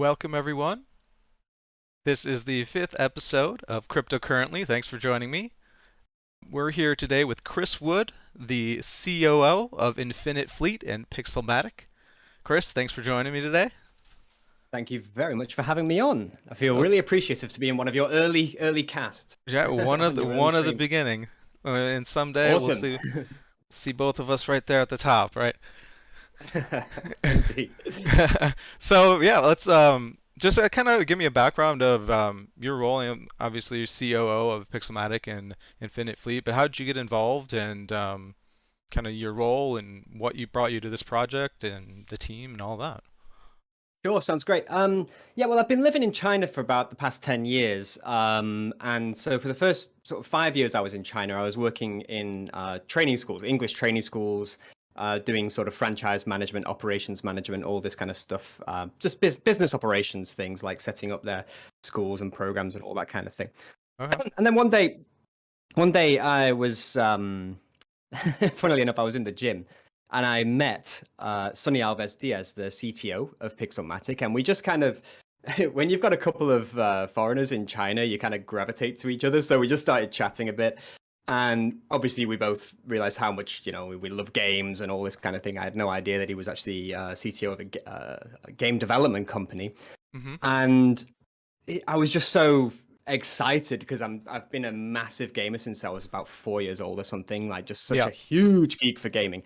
Welcome, everyone. This is the fifth episode of CryptoCurrently. Thanks for joining me. We're here today with Chris Wood, the COO of Infinite Fleet and Pixelmatic. Chris, thanks for joining me today. Thank you very much for having me on. I feel Oh, really appreciative to be in one of your early casts yeah, one of on the your early one of the streams. beginning, and someday we'll Awesome. see both of us right there at the top, right? Indeed. So yeah, let's just kind of give me a background of your role. Obviously, you're COO of Pixelmatic and Infinite Fleet, but how did you get involved and kind of your role and what you brought you to this project and the team and all that? Sure, sounds great. Yeah, well, I've been living in China for about the past 10 years. And so for the first sort of 5 years I was in China, I was working in training schools, English training schools, doing sort of franchise management, operations management, all this kind of stuff. Just business operations things like setting up their schools and programs and all that kind of thing. Okay. And then one day I was, funnily enough, I was in the gym and I met Sonny Alves Diaz, the CTO of Pixelmatic, and we just kind of, when you've got a couple of foreigners in China, you kind of gravitate to each other. So we just started chatting a bit, and obviously we both realized how much we love games and all this kind of thing. I had no idea that he was actually CTO of a game development company, Mm-hmm. and I was just so excited because I've been a massive gamer since I was about 4 years old or something, like just such Yeah. a huge geek for gaming.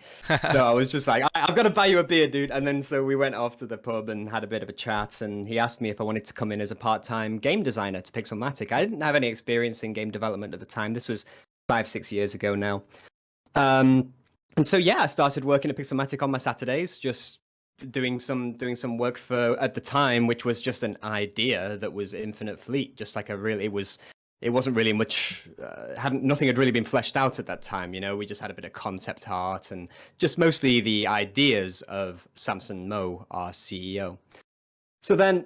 So I was just like, I've got to buy you a beer, dude. And then so we went off to the pub and had a bit of a chat, and he asked me if I wanted to come in as a part-time game designer to Pixelmatic. I didn't have any experience in game development at the time. This was 5, 6 years ago now. And so yeah, I started working at Pixelmatic on my Saturdays, just doing some work for at the time, which was just an idea that was Infinite Fleet, just like it wasn't really much, hadn't nothing had really been fleshed out at that time. We just had a bit of concept art and just mostly the ideas of Samson Mo, our CEO. So then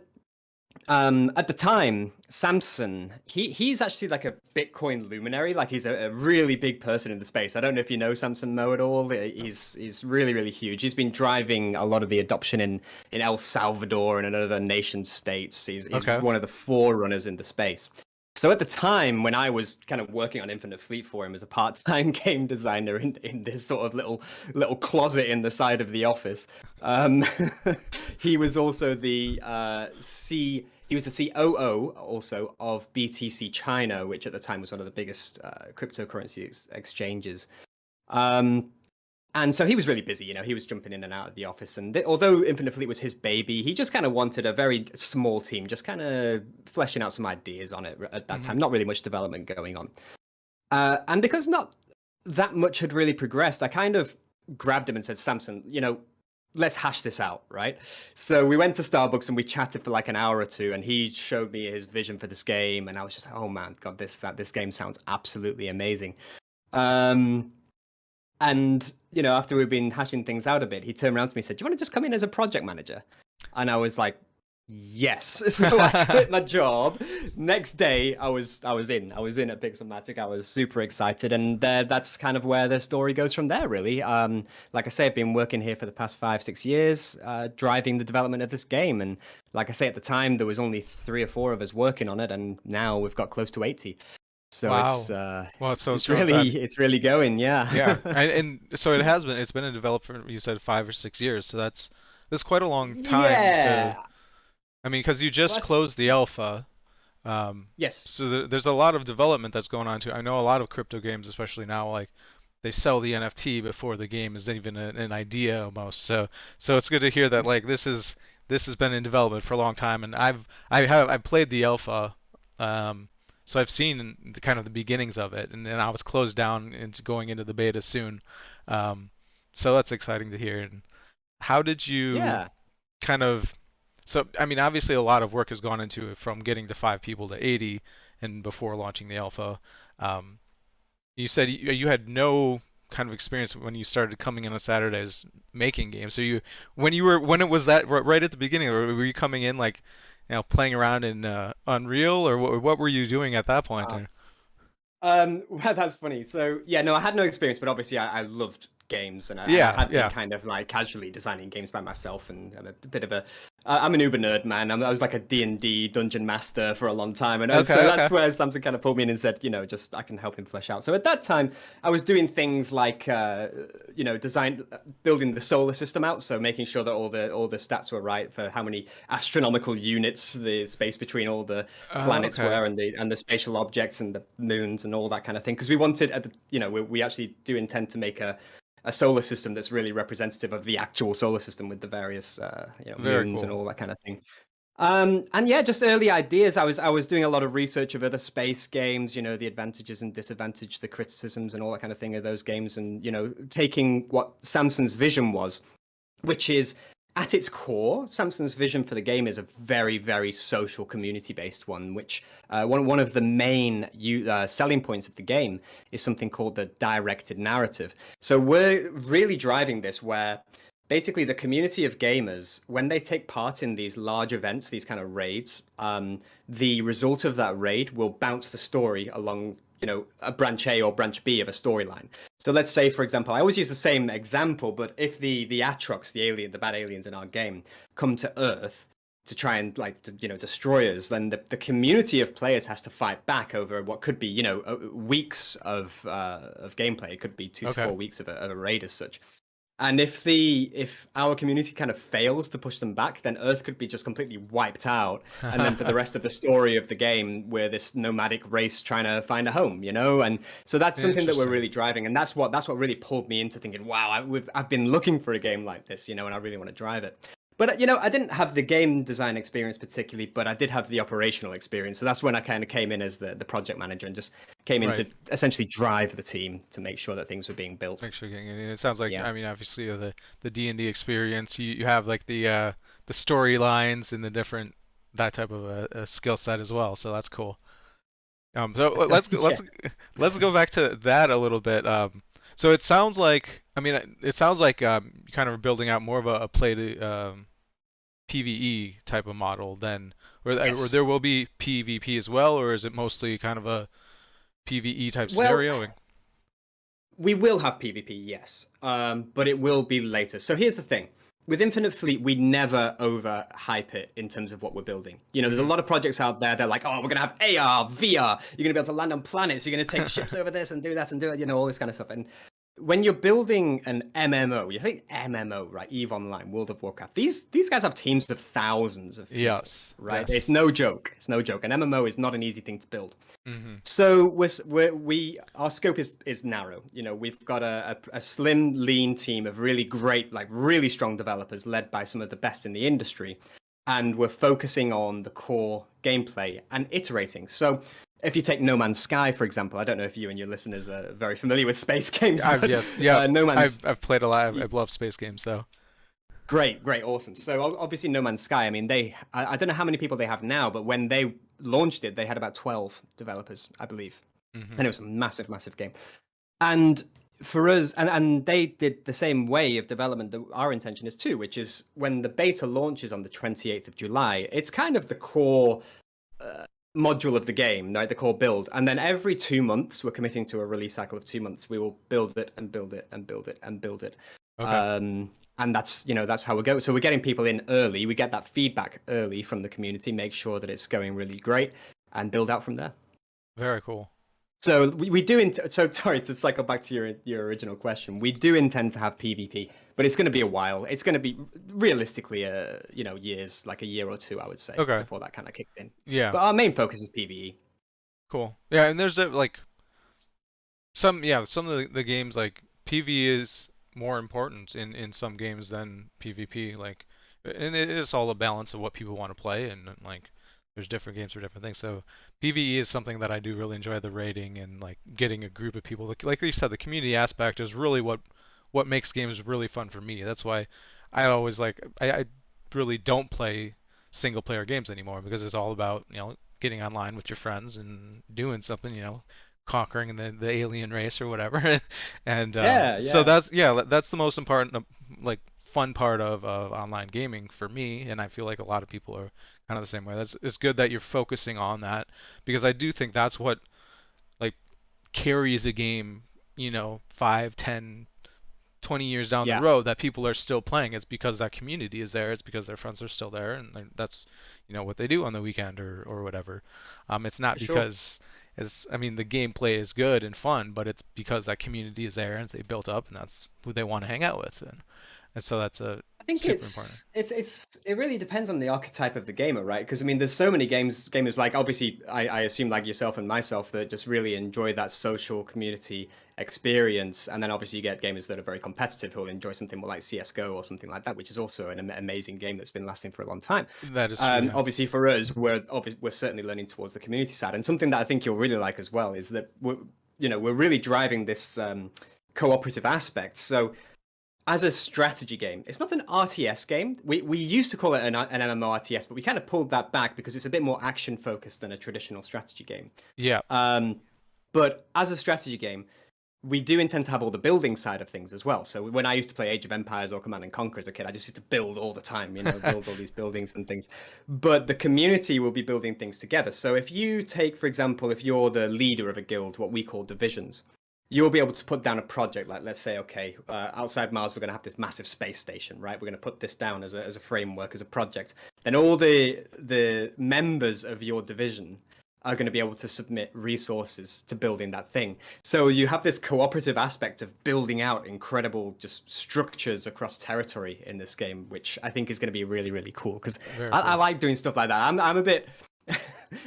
at the time, Samson, he's actually like a Bitcoin luminary. Like he's a really big person in the space. I don't know if you know Samson Mo at all. He's really, really huge. He's been driving a lot of the adoption in El Salvador and in other nation states. He's Okay. one of the forerunners in the space. So at the time when I was kind of working on Infinite Fleet for him as a part-time game designer in this sort of little closet in the side of the office, um, he was also he was the COO also of BTC China, which at the time was one of the biggest cryptocurrency exchanges. Um, and so he was really busy. He was jumping in and out of the office. And although Infinite Fleet was his baby, he just kind of wanted a very small team, just kind of fleshing out some ideas on it at that Mm-hmm. time. Not really much development going on. And because not that much had really progressed, I kind of grabbed him and said, Samson, let's hash this out, right? So we went to Starbucks and we chatted for like an hour or two, and he showed me his vision for this game, and I was just like, oh man, God, this game sounds absolutely amazing. Um, and after we've been hashing things out a bit, he turned around to me and said, "Do you want to just come in as a project manager?" And I was like, yes. So I quit my job. Next day, I was in at Pixelmatic. I was super excited, and that's kind of where the story goes from there, really. Like I say, I've been working here for the past 5, 6 years, driving the development of this game. And like I say, at the time, there was only 3 or 4 of us working on it, and now we've got close to 80. So Wow. Well, it's really going, yeah, yeah. and so it's been in development for, you said, 5 or 6 years, so that's quite a long time to. Yeah. I mean, because you just Plus, closed the alpha, yes. so there's a lot of development that's going on too. I know a lot of crypto games, especially now, like they sell the NFT before the game is even an idea almost. So it's good to hear that like this has been in development for a long time, and I've played the alpha, so I've seen the kind of the beginnings of it, and then I was closed down into going into the beta soon. Um, so that's exciting to hear. And how did you Yeah. kind of so, I mean, obviously a lot of work has gone into it from getting to 5 people to 80 and before launching the alpha. Um, you said you had no kind of experience when you started coming in on Saturdays making games. So when it was that right at the beginning, or were you coming in like, playing around in Unreal, or what were you doing at that point? Well, that's funny. So yeah, no, I had no experience, but obviously I loved games, and I Yeah, had been yeah. kind of like casually designing games by myself, and I'm a bit of a I'm an uber nerd, man. I was like a D&D dungeon master for a long time, and Okay, so okay. that's where Samson kind of pulled me in and said, just I can help him flesh out. So at that time, I was doing things like design building the solar system out, so making sure that all the stats were right for how many astronomical units the space between all the planets Okay. were, and the spatial objects and the moons and all that kind of thing, because we wanted we actually do intend to make a solar system that's really representative of the actual solar system with the various Very moons and cool. all that kind of thing. And yeah, just early ideas. I was doing a lot of research of other space games, the advantages and disadvantages, the criticisms and all that kind of thing of those games, and taking what Samson's vision was, which is at its core, Samsung's vision for the game is a very, very social, community-based one. Which one of the main selling points of the game is something called the directed narrative. So we're really driving this, where basically the community of gamers, when they take part in these large events, these kind of raids, the result of that raid will bounce the story along, a branch A or branch B of a storyline. So let's say, for example, I always use the same example, but if the Atrox, the bad aliens in our game, come to Earth to try and destroy us, then the community of players has to fight back over what could be weeks of gameplay. It could be two to Okay. 4 weeks of a raid as such. And if our community kind of fails to push them back, then Earth could be just completely wiped out. And then for the rest of the story of the game, we're this nomadic race trying to find a home, And so that's something that we're Interesting. really driving, and that's what really pulled me into thinking, wow, I've been looking for a game like this, and I really want to drive it. But I didn't have the game design experience particularly, but I did have the operational experience. So that's when I kind of came in as the project manager and just came in Right. to essentially drive the team to make sure that things were being built. Make sure you're getting it. It sounds like, Yeah. I mean, obviously the D&D experience, you have like the storylines and the different that type of a skill set as well. So that's cool. So Yeah. let's go back to that a little bit. So it sounds like, I mean, it sounds like you kind of are building out more of a play to PvE type of model then, or Yes. there will be PvP as well, or is it mostly kind of a PvE type Well, scenarioing? we will have PvP, yes, but it will be later. So here's the thing. With Infinite Fleet, we never overhype it in terms of what we're building. There's a Hmm. lot of projects out there. They're like, oh, we're going to have AR, VR. You're going to be able to land on planets. You're going to take ships over this and do that and do it, all this kind of stuff. And when you're building an MMO, you think MMO, right? EVE Online, World of Warcraft. These guys have teams of thousands of people, Yes, right? It's yes. no joke. It's no joke. An MMO is not an easy thing to build. Hmm. So our scope is narrow. We've got a slim, lean team of really great, like really strong developers led by some of the best in the industry, and we're focusing on the core gameplay and iterating. So if you take No Man's Sky, for example, I don't know if you and your listeners are very familiar with space games, I've but yes, yeah. No Man's I've played a lot. I love space games, so. Great, great, awesome. So obviously, No Man's Sky. I mean, I don't know how many people they have now, but when they launched it, they had about 12 developers, I believe, Hmm. and it was a massive, massive game. And for us, and they did the same way of development that our intention is too, which is when the beta launches on the 28th of July, it's kind of the core module of the game, right? The core build. And then every 2 months, we're committing to a release cycle of 2 months. We will build it and build it and build it and build it. Okay. And that's how we go. So we're getting people in early. We get that feedback early from the community, make sure that it's going really great, and build out from there. Very cool. So we do. So sorry to cycle back to your original question. We do intend to have PvP, but it's going to be a while. It's going to be realistically, years, like a year or two, I would say, Okay. before that kind of kicks in. Yeah. But our main focus is PvE. Cool. Yeah, and there's like some of the games like PvE is more important in some games than PvP. Like, and it is all a balance of what people want to play, and like there's different games for different things. So PvE is something that I do really enjoy, the rating and like getting a group of people. Like you said, the community aspect is really what makes games really fun for me. That's why I always I really don't play single player games anymore because it's all about getting online with your friends and doing something, conquering the alien race or whatever. And Yeah, so yeah. that's the most important like fun part of online gaming for me, and I feel like a lot of people are kind of the same way. It's good that you're focusing on that because I do think that's what like carries a game, 5, 10, 20 years down the Yeah, road that people are still playing. It's because that community is there. It's because their friends are still there, and that's what they do on the weekend or whatever. It's not for sure. because I mean, the gameplay is good and fun, but it's because that community is there and they built up, and that's who they want to hang out with, and so that's a I think super important. it really depends on the archetype of the gamer, right? Because I mean, there's so many gamers like obviously I assume like yourself and myself that just really enjoy that social community experience, and then obviously you get gamers that are very competitive who'll enjoy something more like CS:GO or something like that, which is also an amazing game that's been lasting for a long time. That is true, yeah. Obviously for us, we're certainly learning towards the community side, and something that I think you'll really like as well is that we're really driving this cooperative aspect. So as a strategy game, it's not an RTS game. We used to call it an MMORTS, but we kind of pulled that back because it's a bit more action focused than a traditional strategy game. Yeah. But as a strategy game, we do intend to have all the building side of things as well. So when I used to play Age of Empires or Command and Conquer as a kid, I just used to build all the time, build all these buildings and things. But the community will be building things together. So if you take, for example, if you're the leader of a guild, what we call divisions, you'll be able to put down a project like, let's say, okay, outside Mars, we're going to have this massive space station, right? We're going to put this down as a framework, as a project. Then all the members of your division are going to be able to submit resources to building that thing. So you have this cooperative aspect of building out incredible just structures across territory in this game, which I think is going to be really, really cool because I like doing stuff like that. I'm a bit...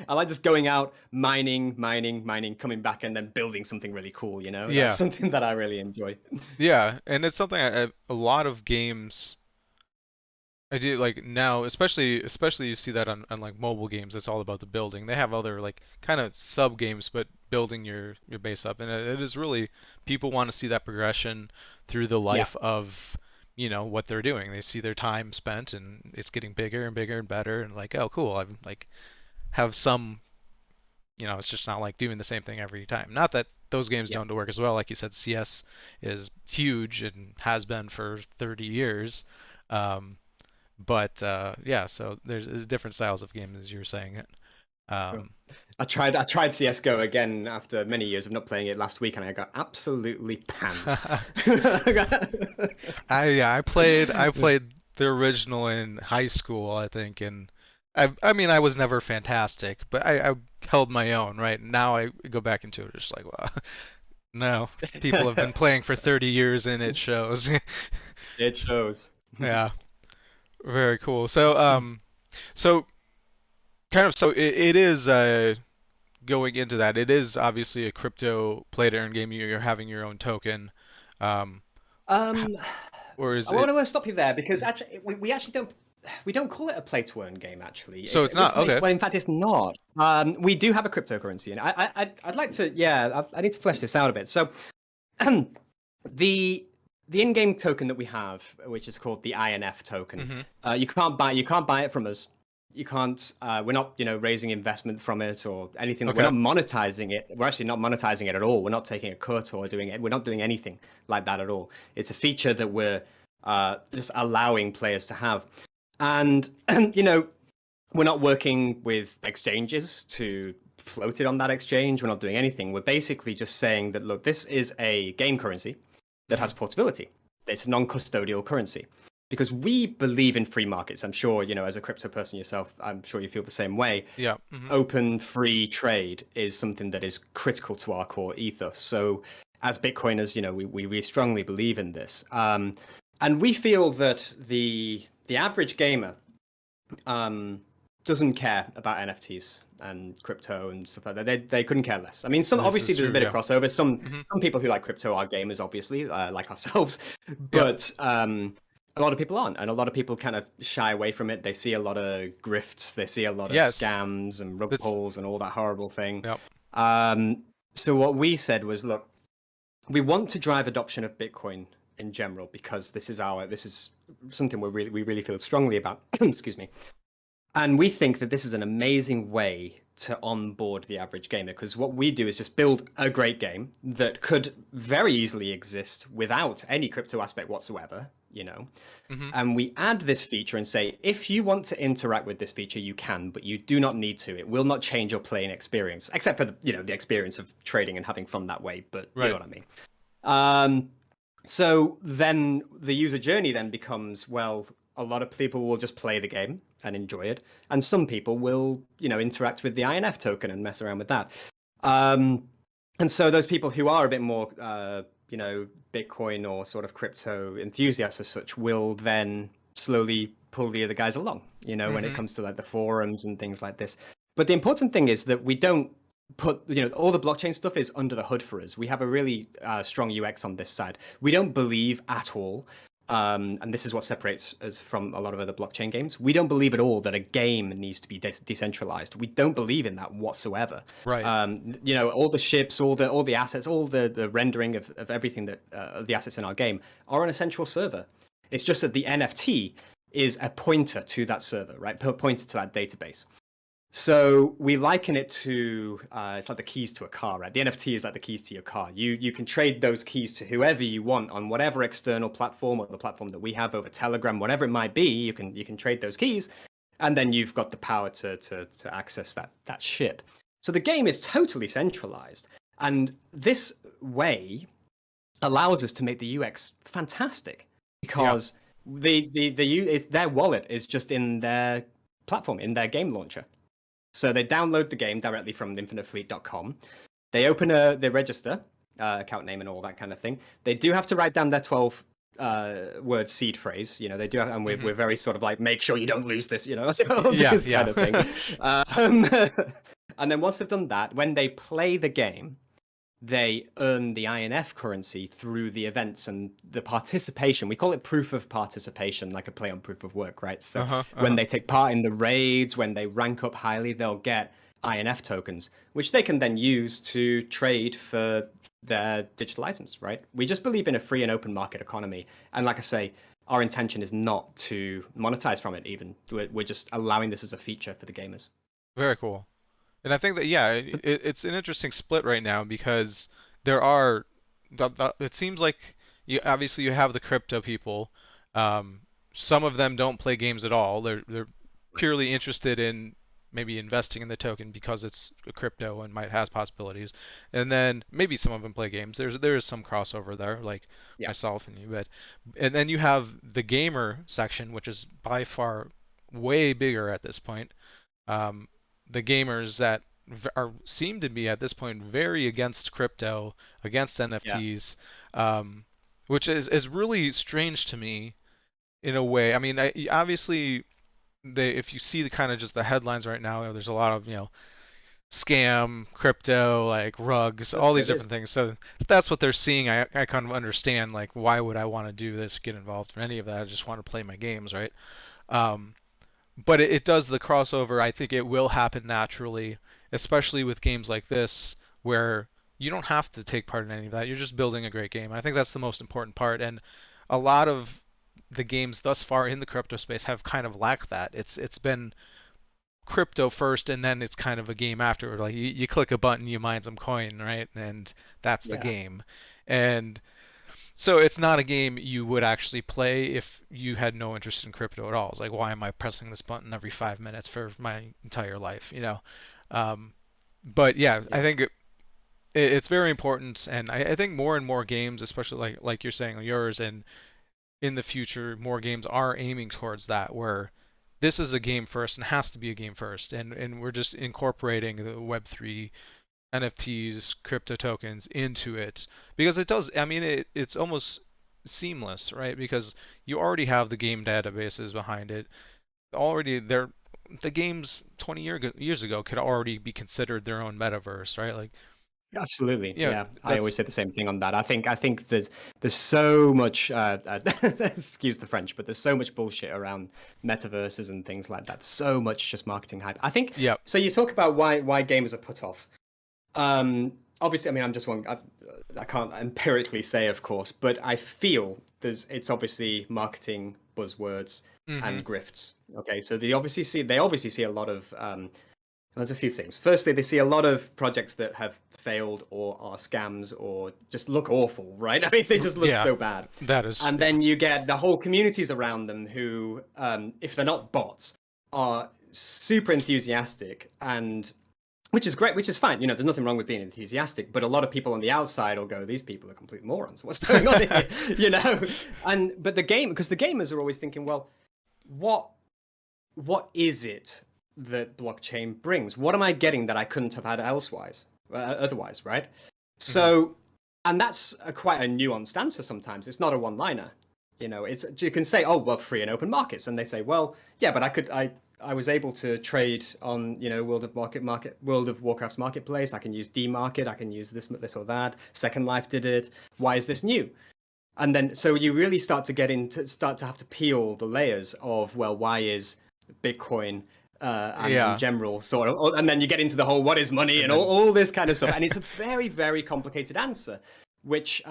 I like just going out, mining, coming back, and then building something really cool, Yeah. That's something that I really enjoy. Yeah, and it's something a lot of games I do like now, especially you see that on like mobile games. It's all about the building. They have other like kind of sub games, but building your base up, and it is really people want to see that progression through the Yeah, life of what they're doing. They see their time spent, and it's getting bigger and bigger and better, and like, oh cool, I've like have some, it's just not like doing the same thing every time. Not that those games yeah, don't work as well. Like you said, CS is huge and has been for 30 years. Um, but yeah, so there's different styles of games as you were saying. sure. Um, I tried CS:GO again after many years of not playing it last week, and I got absolutely panned. I played the original in high school, I think, and I mean I was never fantastic, but I held my own. Right now I go back into it just like, well, no, people have been playing for 30 years and it shows. It shows. Yeah, very cool. So kind of, so it is going into that. It is obviously a crypto play to earn game. You're having your own token, um, Um, or is I it? want to stop you there because actually we actually don't call it a play to earn game. Actually, So it's not okay. well, in fact, it's not. We do have a cryptocurrency, and I'd like to I need to flesh this out a bit. So, the in-game token that we have, which is called the INF token, you can't buy it from us. You can't. We're not, raising investment from it or anything. Okay. We're not monetizing it. We're actually not monetizing it at all. We're not taking a cut or doing it. We're not doing anything like that at all. It's a feature that we're just allowing players to have, and we're not working with exchanges to float it on that exchange. We're not doing anything. We're basically just saying that, look, this is a game currency that has portability. It's a non-custodial currency. Because we believe in free markets. I'm sure, as a crypto person yourself, I'm sure you feel the same way. Yeah. Open, free trade is something that is critical to our core ethos. So as Bitcoiners, we really strongly believe in this. And we feel that the average gamer doesn't care about NFTs and crypto and stuff like that. They couldn't care less. I mean, obviously there's a bit of crossover. Some people who like crypto are gamers, obviously, like ourselves. But a lot of people aren't, and a lot of people kind of shy away from it. They see a lot of grifts, they see a lot of scams and rug pulls and all that horrible thing. Yep. So what we said was, look, we want to drive adoption of Bitcoin in general because this is something we really feel strongly about. Excuse me. And we think that this is an amazing way to onboard the average gamer, because what we do is just build a great game that could very easily exist without any crypto aspect whatsoever, and we add this feature and say, if you want to interact with this feature, you can, but you do not need to. It will not change your playing experience, except for the experience of trading and having fun that way, but you know what I mean. So then the user journey then becomes, well, a lot of people will just play the game and enjoy it, and some people will, interact with the INF token and mess around with that. Um, and so those people who are a bit more, Bitcoin or sort of crypto enthusiasts as such will then slowly pull the other guys along, when it Mm-hmm. comes to like the forums and things like this. But the important thing is that we don't put, all the blockchain stuff is under the hood for us. We have a really strong UX on this side. We don't believe at all, and this is what separates us from a lot of other blockchain games. We don't believe at all that a game needs to be decentralized. We don't believe in that whatsoever. Right. All the ships, all the assets, all the rendering of everything that the assets in our game are on a central server. It's just that the NFT is a pointer to that server, right? Pointer to that database. So we liken it to it's like the keys to a car, right? The NFT is like the keys to your car. You can trade those keys to whoever you want on whatever external platform or the platform that we have over Telegram, whatever it might be. You can trade those keys, and then you've got the power to access that ship. So the game is totally centralized, and this way allows us to make the UX fantastic Yeah. because their wallet is just in their platform, in their game launcher. So they download the game directly from infinitefleet.com. They they register, account name and all that kind of thing. They do have to write down their 12 word seed phrase. They do have, and Mm-hmm. we're very sort of like, make sure you don't lose this, Yeah. this Yeah. kind of thing. And then once they've done that, when they play the game, they earn the INF currency through the events and the participation. We call it proof of participation, like a play on proof of work, right? So Uh-huh. when Uh-huh. they take part in the raids, when they rank up highly, they'll get INF tokens, which they can then use to trade for their digital items, right? We just believe in a free and open market economy. And like I say, our intention is not to monetize from it even. We're just allowing this as a feature for the gamers. Very cool. And I think that yeah, it's an interesting split right now because there are it seems like you obviously you have the crypto people. Um, some of them don't play games at all. They're purely interested in maybe investing in the token because it's a crypto and might has possibilities. And then maybe some of them play games. There is some crossover there, like Yeah. myself and you. But and then you have the gamer section, which is by far way bigger at this point. Um, the gamers that seem to be at this point very against crypto, against Yeah. NFTs, um, which is really strange to me in a way. I mean, obviously, if you see the kind of just the headlines right now, there's a lot of scam, crypto, like rugs, That's all what these it is. different things. So if that's what they're seeing. I kind of understand like why would I want to do this, get involved in any of that? I just want to play my games, right? Um, but it does the crossover. I think it will happen naturally, especially with games like this where you don't have to take part in any of that. You're just building a great game. I think that's the most important part. And a lot of the games thus far in the crypto space have kind of lacked that. It's been crypto first, and then it's kind of a game afterward. Like you click a button, you mine some coin, right? And that's the Yeah. game. And so it's not a game you would actually play if you had no interest in crypto at all. It's like, why am I pressing this button every 5 minutes for my entire life? Um, but yeah, I Yeah. think it's very important, and I think more and more games, especially like you're saying yours, and in the future, more games are aiming towards that, where this is a game first and has to be a game first, and we're just incorporating the Web3 NFTs, crypto tokens into it because it does. I mean, it's almost seamless, right? Because you already have the game databases behind it. Already, the games 20 years ago could already be considered their own metaverse, right? Like, Absolutely, yeah, yeah. I always that's say the same thing on that. I think there's so much excuse the French, but there's so much bullshit around metaverses and things like that. So much just marketing hype. I think yeah, so. You talk about why gamers are put off. Obviously, I mean, I'm just one. I can't empirically say, of course, but I feel it's obviously marketing buzzwords mm-hmm, and grifts. Okay, so they obviously see a lot of there's a few things. Firstly, they see a lot of projects that have failed or are scams or just look awful, right? I mean, they just look yeah, so bad. that is, And yeah, then you get the whole communities around them who, if they're not bots, are super enthusiastic and which is great, which is fine. There's nothing wrong with being enthusiastic, but a lot of people on the outside will go, "These people are complete morons. What's going on here?" But because the gamers are always thinking, well, what is it that blockchain brings? What am I getting that I couldn't have had otherwise, right? So, and that's quite a nuanced answer sometimes. It's not a one-liner. You can say, "Oh, well, free and open markets," and they say, "Well, yeah, but I was able to trade on, World of Warcraft's marketplace. I can use DMarket. I can use this or that. Second Life did it. Why is this new?" And then, so you really start to have to peel the layers of, well, why is Bitcoin and in general sort of, and then you get into the whole what is money and all this kind of stuff, and it's a very, very complicated answer, which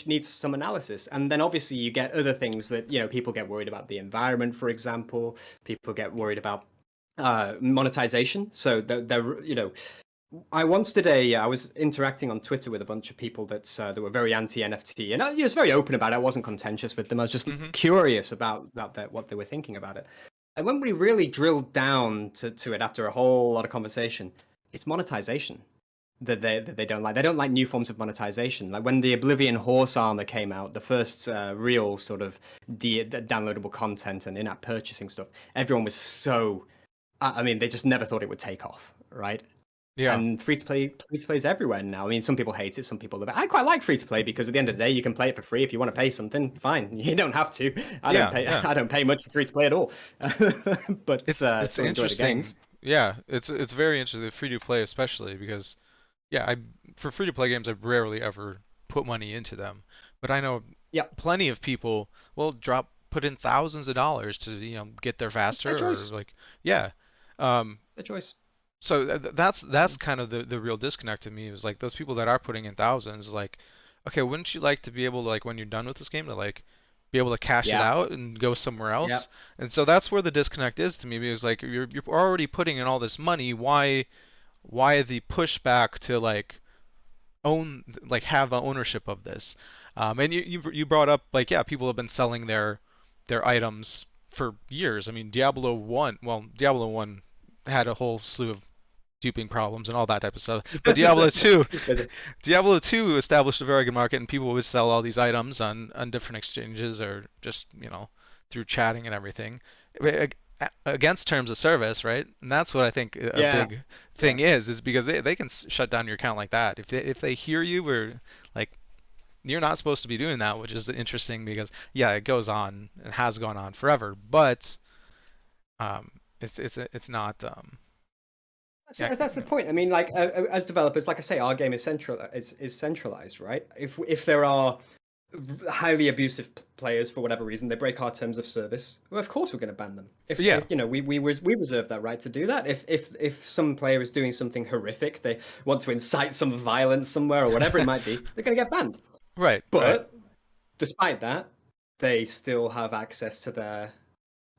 needs some analysis. And then obviously you get other things that people get worried about the environment, for example. People get worried about monetization. So I was interacting on Twitter with a bunch of people that were very anti-NFT, and I was very open about it. I wasn't contentious with them. I was just curious about what they were thinking about it. And when we really drilled down to it after a whole lot of conversation, it's monetization that they don't like. They don't like new forms of monetization. Like when the Oblivion Horse Armor came out, the first real sort of downloadable content and in-app purchasing stuff, everyone was so... I mean, they just never thought it would take off, right? Yeah. And free to play is everywhere now. I mean, some people hate it, some people love it. I quite like free to play because at the end of the day, you can play it for free. If you want to pay something, fine. You don't have to. I don't pay much for free to play at all. But it's still enjoy the interesting. games. Yeah, it's very interesting, free to play especially, because for free to play games, I rarely ever put money into them. But I know plenty of people will put in thousands of dollars to get there faster, it's their choice. or like It's their choice. So that's kind of the real disconnect to me, is like those people that are putting in thousands, like, okay, wouldn't you like to be able to, like, when you're done with this game, to like be able to cash it out and go somewhere else? And so that's where the disconnect is to me, because like you're already putting in all this money. Why the pushback to like have ownership of this? And you brought up, like, people have been selling their items for years. I mean, Diablo 1 had a whole slew of duping problems and all that type of stuff. But Diablo 2 established a very good market, and people would sell all these items on different exchanges, or just through chatting and everything, against terms of service, right? And that's what I think a big thing is because they can shut down your account like that if they hear you, or like, you're not supposed to be doing that, which is interesting because it goes on and has gone on forever, but it's not. That's the point. I mean, like, as developers, like I say, our game is centralized, right? If there are highly abusive players for whatever reason, they break our terms of service, well, of course we're going to ban them. If we reserve that right to do that. If some player is doing something horrific, they want to incite some violence somewhere or whatever it might be, they're going to get banned. Right. But despite that, they still have access to their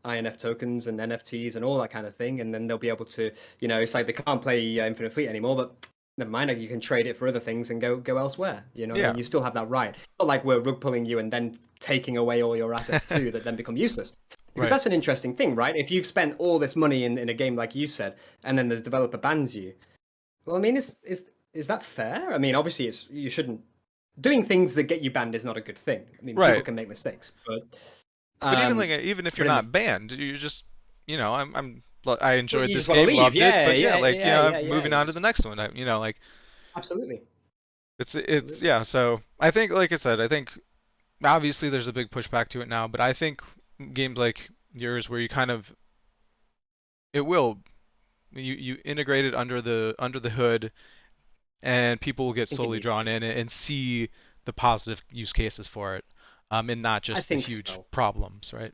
INF tokens and NFTs and all that kind of thing, and then they'll be able to, it's like they can't play Infinite Fleet anymore, but never mind, you can trade it for other things and go elsewhere. You still have that right. It's not like we're rug pulling you and then taking away all your assets too that then become useless. Because that's an interesting thing, right? If you've spent all this money in a game, like you said, and then the developer bans you, well, I mean, is that fair? I mean, obviously, you shouldn't. Doing things that get you banned is not a good thing. I mean, people can make mistakes, but even if you're not banned, you just I enjoyed this game, loved it, but moving on to the next one. Absolutely. It's So I think, like I said, I think obviously there's a big pushback to it now, but I think games like yours, where you you integrate it under the hood, and people will get slowly drawn in and see the positive use cases for it, and not just the huge problems, right?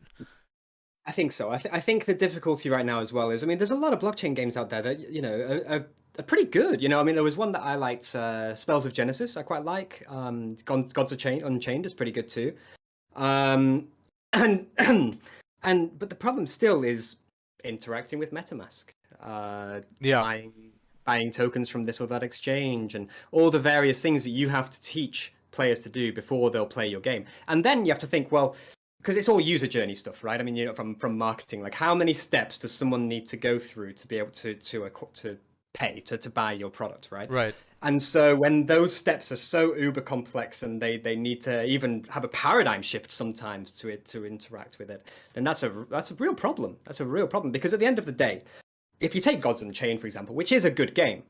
I think so. I think the difficulty right now as well is, I mean, there's a lot of blockchain games out there that are pretty good. I mean, there was one that I liked, Spells of Genesis. I quite like. Gods Unchained is pretty good too. And but the problem still is interacting with MetaMask. Buying tokens from this or that exchange, and all the various things that you have to teach players to do before they'll play your game. And then you have to think, well, because it's all user journey stuff, right? I mean, from marketing, like, how many steps does someone need to go through to be able to pay to buy your product, right? Right. And so when those steps are so uber complex and they need to even have a paradigm shift sometimes to interact with it, then that's a real problem. That's a real problem because at the end of the day, if you take Gods Unchained, for example, which is a good game,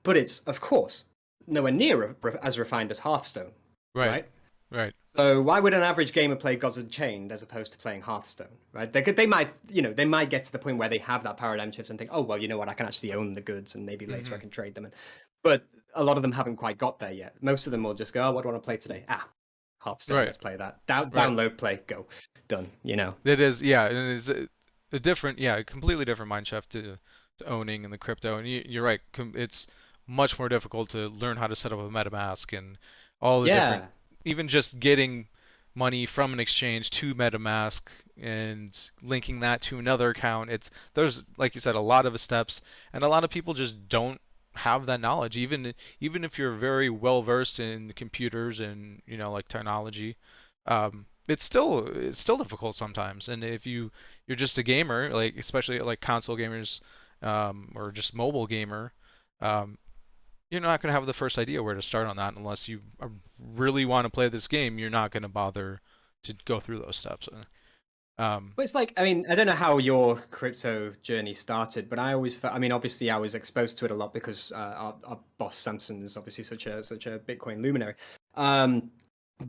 but it's of course nowhere near as refined as Hearthstone, Right. right? Right. So why would an average gamer play Gods Unchained as opposed to playing Hearthstone, right? They might, they might get to the point where they have that paradigm shift and think, oh well, you know what, I can actually own the goods, and maybe later I Hmm. can trade them. But a lot of them haven't quite got there yet. Most of them will just go, oh, what do I want to play today? Ah, Hearthstone, Right. let's play that. Right. Download, play, go, done. It is, yeah, and it's a different, yeah, a completely different mind shift to owning in the crypto. And you're right, it's much more difficult to learn how to set up a MetaMask and all the different, Yeah, even just getting money from an exchange to MetaMask and linking that to another account. There's, like you said, a lot of steps, and a lot of people just don't have that knowledge. Even if you're very well versed in computers and like technology, it's still difficult sometimes. And if you're just a gamer, like especially like console gamers, or just mobile gamer, um, you're not going to have the first idea where to start on that unless you really want to play this game. You're not going to bother to go through those steps. Um, but it's like, I mean, I don't know how your crypto journey started, but I always felt, I mean, obviously I was exposed to it a lot because our boss Samson is obviously such a Bitcoin luminary. Um,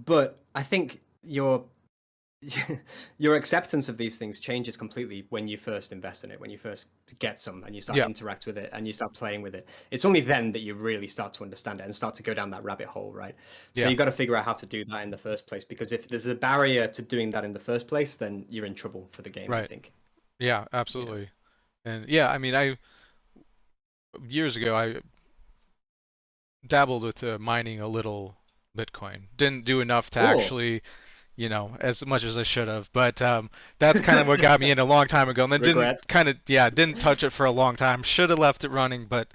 but I think your acceptance of these things changes completely when you first invest in it, when you first get some and you start yeah, interact with it and you start playing with it. It's only then that you really start to understand it and start to go down that rabbit hole, right? So yeah, you got to figure out how to do that in the first place, because if there's a barrier to doing that in the first place, then you're in trouble for the game, I right, think. yeah, You know. absolutely. And yeah, I mean, I years ago I dabbled with mining a little Bitcoin. Didn't do enough to Cool. actually as much as I should have. But that's kind of what got me in a long time ago, and then Regret. didn't touch it for a long time. Should have left it running, but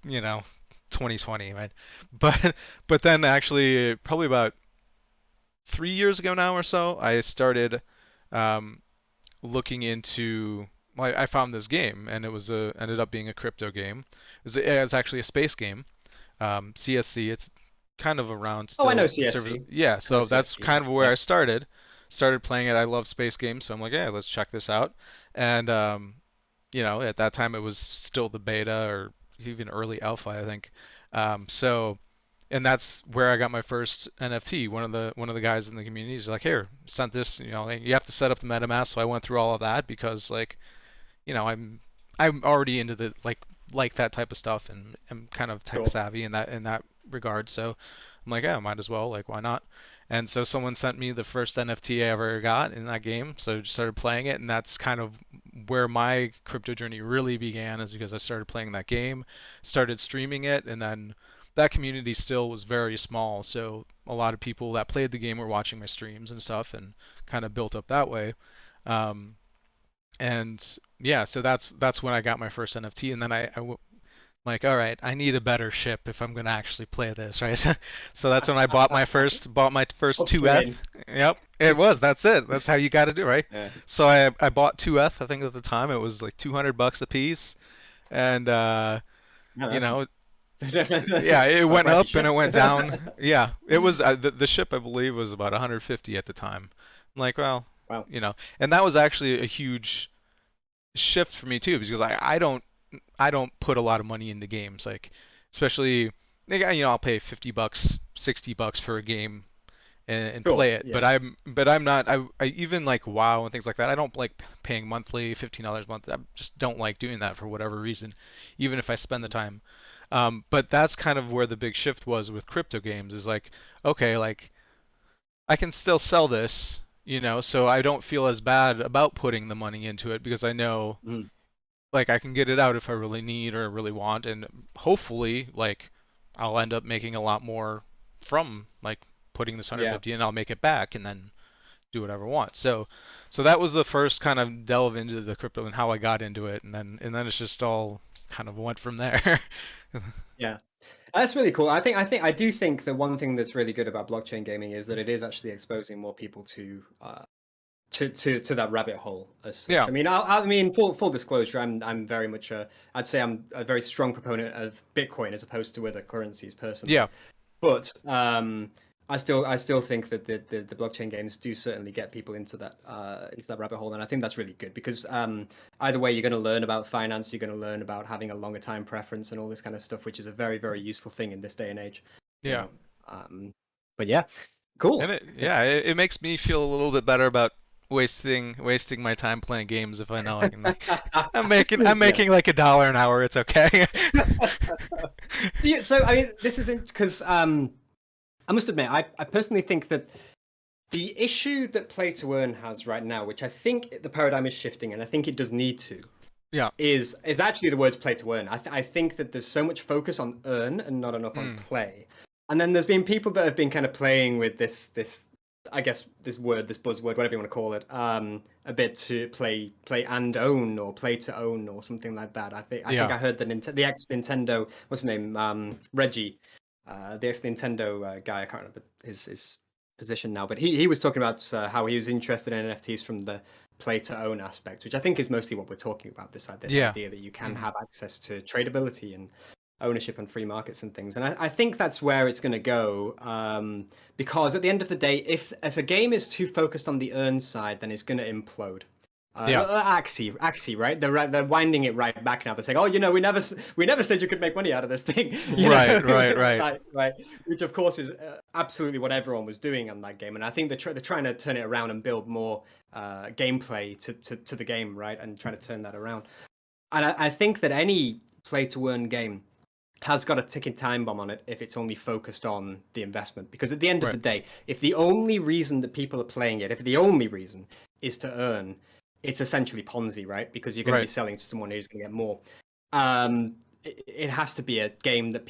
you know, 2020, right? But but then actually, probably about 3 years ago now or so, I started um, looking into. Well, I found this game, and it was ended up being a crypto game. It was actually a space game, CSC. It's kind of around Oh, I know still. Servers, CSC. yeah, I know so that's CSC. kind of where Yeah. I started. Started playing it. I love space games, so I'm like, yeah, let's check this out. And at that time it was still the beta or even early alpha, I think. So, and that's where I got my first NFT. One of the guys in the community is like, here, sent this. You have to set up the MetaMask. So I went through all of that because I'm already into the like that type of stuff and am kind of tech Cool. savvy in that regard. So I'm like, yeah, might as well. Like, why not? And so someone sent me the first NFT I ever got in that game. So I just started playing it, and that's kind of where my crypto journey really began, is because I started playing that game, started streaming it, and then that community still was very small. So a lot of people that played the game were watching my streams and stuff, and kind of built up that way. Um, and yeah, so that's when I got my first NFT, and then like, all right, I need a better ship if I'm gonna actually play this, right? So that's when I bought my first Hooks 2 you ETH. in. Yep, it was. That's it. That's how you got to do, right? Yeah. So I bought 2 ETH. I think at the time it was like $200 a piece, and No, you that's know, yeah, it quite a went pricey up and ship. it went down. Yeah, it was the ship I believe was about 150 at the time. I'm like, well, Wow. and that was actually a huge shift for me too, because I don't put a lot of money into games, like especially I'll pay $50, $60 for a game and Sure. play it, but Yeah. I'm not I even like WoW and things like that. I don't like paying monthly $15 a month. I just don't like doing that for whatever reason, even if I spend the time. But that's kind of where the big shift was with crypto games, is like, okay, like I can still sell this, so I don't feel as bad about putting the money into it, because I know Mm. like I can get it out if I really need or really want, and hopefully like I'll end up making a lot more from like putting this Yeah. 150, and I'll make it back and then do whatever I want. So that was the first kind of delve into the crypto and how I got into it, and then it's just all kind of went from there. Yeah. That's really cool. I do think the one thing that's really good about blockchain gaming is that it is actually exposing more people to that rabbit hole as such. Yeah, I mean, full disclosure, I'm very much I'd say I'm a very strong proponent of Bitcoin as opposed to other currencies yeah, personally. But I still think that the blockchain games do certainly get people into that rabbit hole, and I think that's really good because either way, you're going to learn about finance, you're going to learn about having a longer time preference and all this kind of stuff, which is a very very useful thing in this day and age. You yeah. know, but yeah, cool. And it makes me feel a little bit better about wasting my time playing games if I know I can like I'm Yeah. making like $1 an hour. It's okay. Yeah, so I mean, this isn't because I must admit, I personally think that the issue that play to earn has right now, which I think the paradigm is shifting, and I think it does need to, Yeah. is actually the words play to earn. I think that there's so much focus on earn and not enough on Mm. play, and then there's been people that have been kind of playing with this I guess this word, this buzzword, whatever you want to call it, a bit to play and own or play to own or something like that. I think Yeah. I heard the ex Nintendo, what's his name, Reggie, the ex Nintendo guy. I can't remember his position now, but he was talking about how he was interested in NFTs from the play to own aspect, which I think is mostly what we're talking about. This Yeah. idea that you can Hmm. have access to tradability and ownership on free markets and things. And I think that's where it's going to go, because at the end of the day, if a game is too focused on the earn side, then it's going to implode. Yeah. Axie, right? They're winding it right back now. They're saying, "Oh, we never said you could make money out of this thing," Right. Right. Right. right? Which of course is absolutely what everyone was doing on that game. And I think they're trying to turn it around and build more gameplay to the game, right? And trying to turn that around. And I think that any play to earn game has got a ticking time bomb on it if it's only focused on the investment. Because at the end of Right. the day, if the only reason that people are playing it, if the only reason is to earn, it's essentially Ponzi, right? Because you're going to be Right. selling to someone who's going to get more. It has to be a game that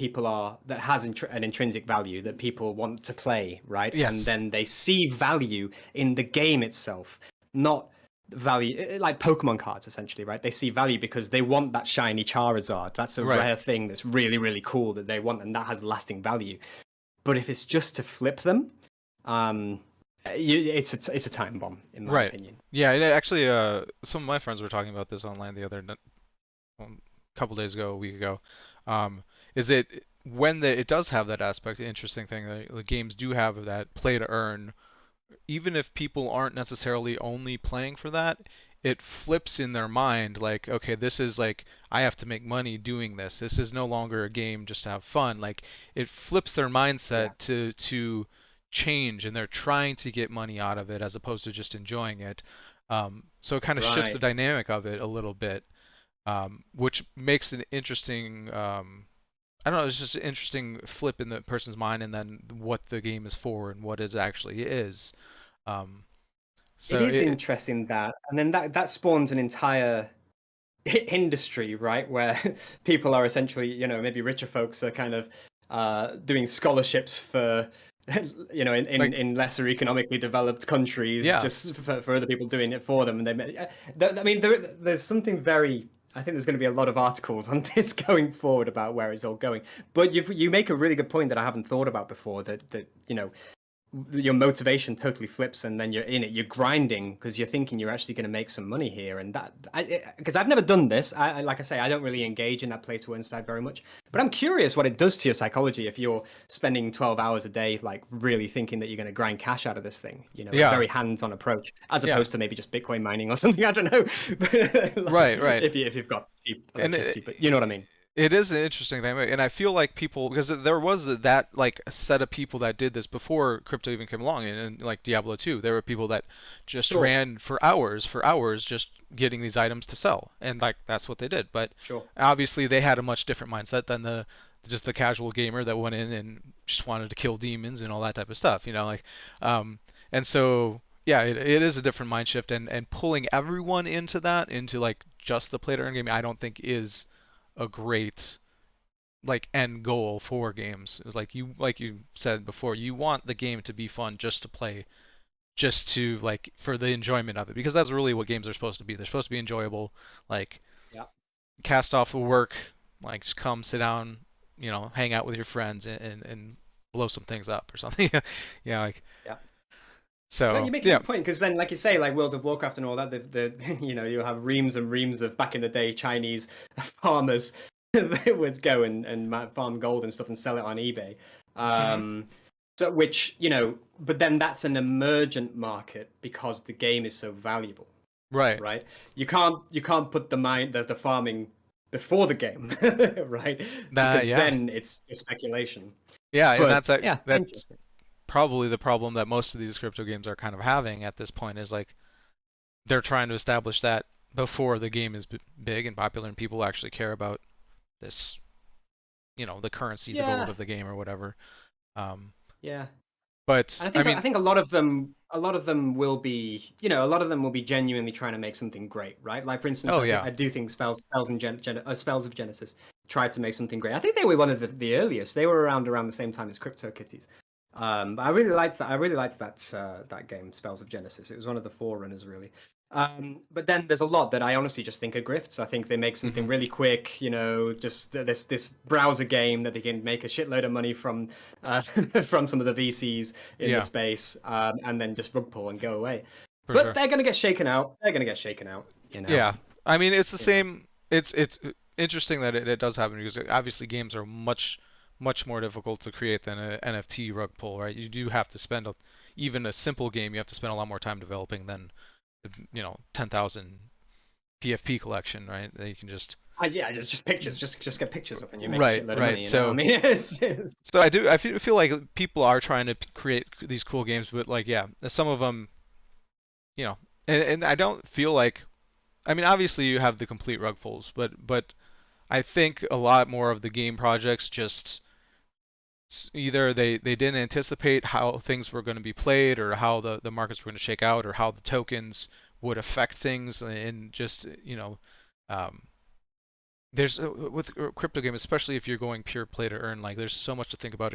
that has an intrinsic value that people want to play, right? And Yes. then they see value in the game itself, not value like Pokemon cards essentially, right? They see value because they want that shiny Charizard. That's a Right. rare thing that's really really cool that they want, and that has lasting value. But if it's just to flip them, um, it's a time bomb in my Right. opinion. Yeah. It actually, some of my friends were talking about this online the other couple days ago, a week ago. Um, is it when it does have that aspect? The interesting thing, the games do have that play to earn even if people aren't necessarily only playing for that, it flips in their mind like, okay, this is like I have to make money doing this. This is no longer a game just to have fun. Like it flips their mindset Yeah, to change, and they're trying to get money out of it as opposed to just enjoying it. So it kind of shifts the right. dynamic of it a little bit, which makes an interesting. I don't know. It's just an interesting flip in the person's mind, and then what the game is for and what it actually is. Um, It so is it, interesting that, and then that spawns an entire industry, right? Where people are essentially, maybe richer folks are kind of doing scholarships for, like, in lesser economically developed countries, yeah, just for other people doing it for them. And I mean, there's something very. I think there's going to be a lot of articles on this going forward about where it's all going. But you make a really good point that I haven't thought about before. That your motivation totally flips, and then you're in it, you're grinding because you're thinking you're actually going to make some money here. And that, because I've never done this, like I say, I don't really engage in that play to earn side very much, but I'm curious what it does to your psychology if you're spending 12 hours a day like really thinking that you're going to grind cash out of this thing, a yeah, very hands-on approach as yeah, opposed to maybe just Bitcoin mining or something. I don't know. Like, right, right. if you've got cheap And electricity, but you know what I mean. it is an interesting thing, and I feel like people, because there was that like set of people that did this before crypto even came along, and like Diablo 2, there were people that just Sure, ran for hours, just getting these items to sell, and like that's what they did. But sure. obviously, they had a much different mindset than just the casual gamer that went in and just wanted to kill demons and all that type of stuff, like, um, and so. Yeah, it is a different mind shift, and pulling everyone into like just the play to earn game, I don't think is a great like end goal for games. It's like you said before, you want the game to be fun just to play, just to like for the enjoyment of it, because that's really what games are supposed to be. They're supposed to be enjoyable, like Yeah, cast off of work, like just come sit down, hang out with your friends and blow some things up or something. Yeah, like yeah. No, So you make a yeah. good point because then, like you say, like World of Warcraft and all that, the you know, you'll have reams and reams of back in the day Chinese farmers that would go and farm gold and stuff and sell it on eBay. Hmm. So which but then that's an emergent market because the game is so valuable, Right. right? You can't put the farming before the game, right? That Because yeah. then it's just speculation. Yeah, and But yeah, that's interesting. probably the problem that most of these crypto games are kind of having at this point is like they're trying to establish that before the game is big and popular and people actually care about this, the currency, the gold Yeah, of the game or whatever. Um, yeah. but And I I mean, think a lot of them will be, a lot of them will be genuinely trying to make something great, right? Like for instance, oh yeah. I do think Spells of Genesis tried to make something great. I think they were one of the earliest. They were around the same time as CryptoKitties. But I really liked that. I really liked that game, Spells of Genesis. It was one of the forerunners, really. But then there's a lot that I honestly just think are grifts. I think they make something Hmm. really quick, just this browser game that they can make a shitload of money from from some of the VCs in the Yeah, space, and then just rug pull and go away. for But sure. they're gonna get shaken out. They're gonna get shaken out. You know. Yeah, I mean it's the You know. same. It's interesting that it does happen because obviously games are much more difficult to create than an NFT rug pull, right? You do have to spend even a simple game, you have to spend a lot more time developing than 10,000 PFP collection, right? That you can just Yeah, just pictures. Just get pictures up, and you make a right, shitload of right. money. I So mean, it's I feel like people are trying to create these cool games, but like yeah, some of them, you know, and I don't feel like I mean obviously you have the complete rug pulls, but I think a lot more of the game projects just either they didn't anticipate how things were going to be played or how the markets were going to shake out or how the tokens would affect things and just um, there's with crypto game especially if you're going pure play to earn like there's so much to think about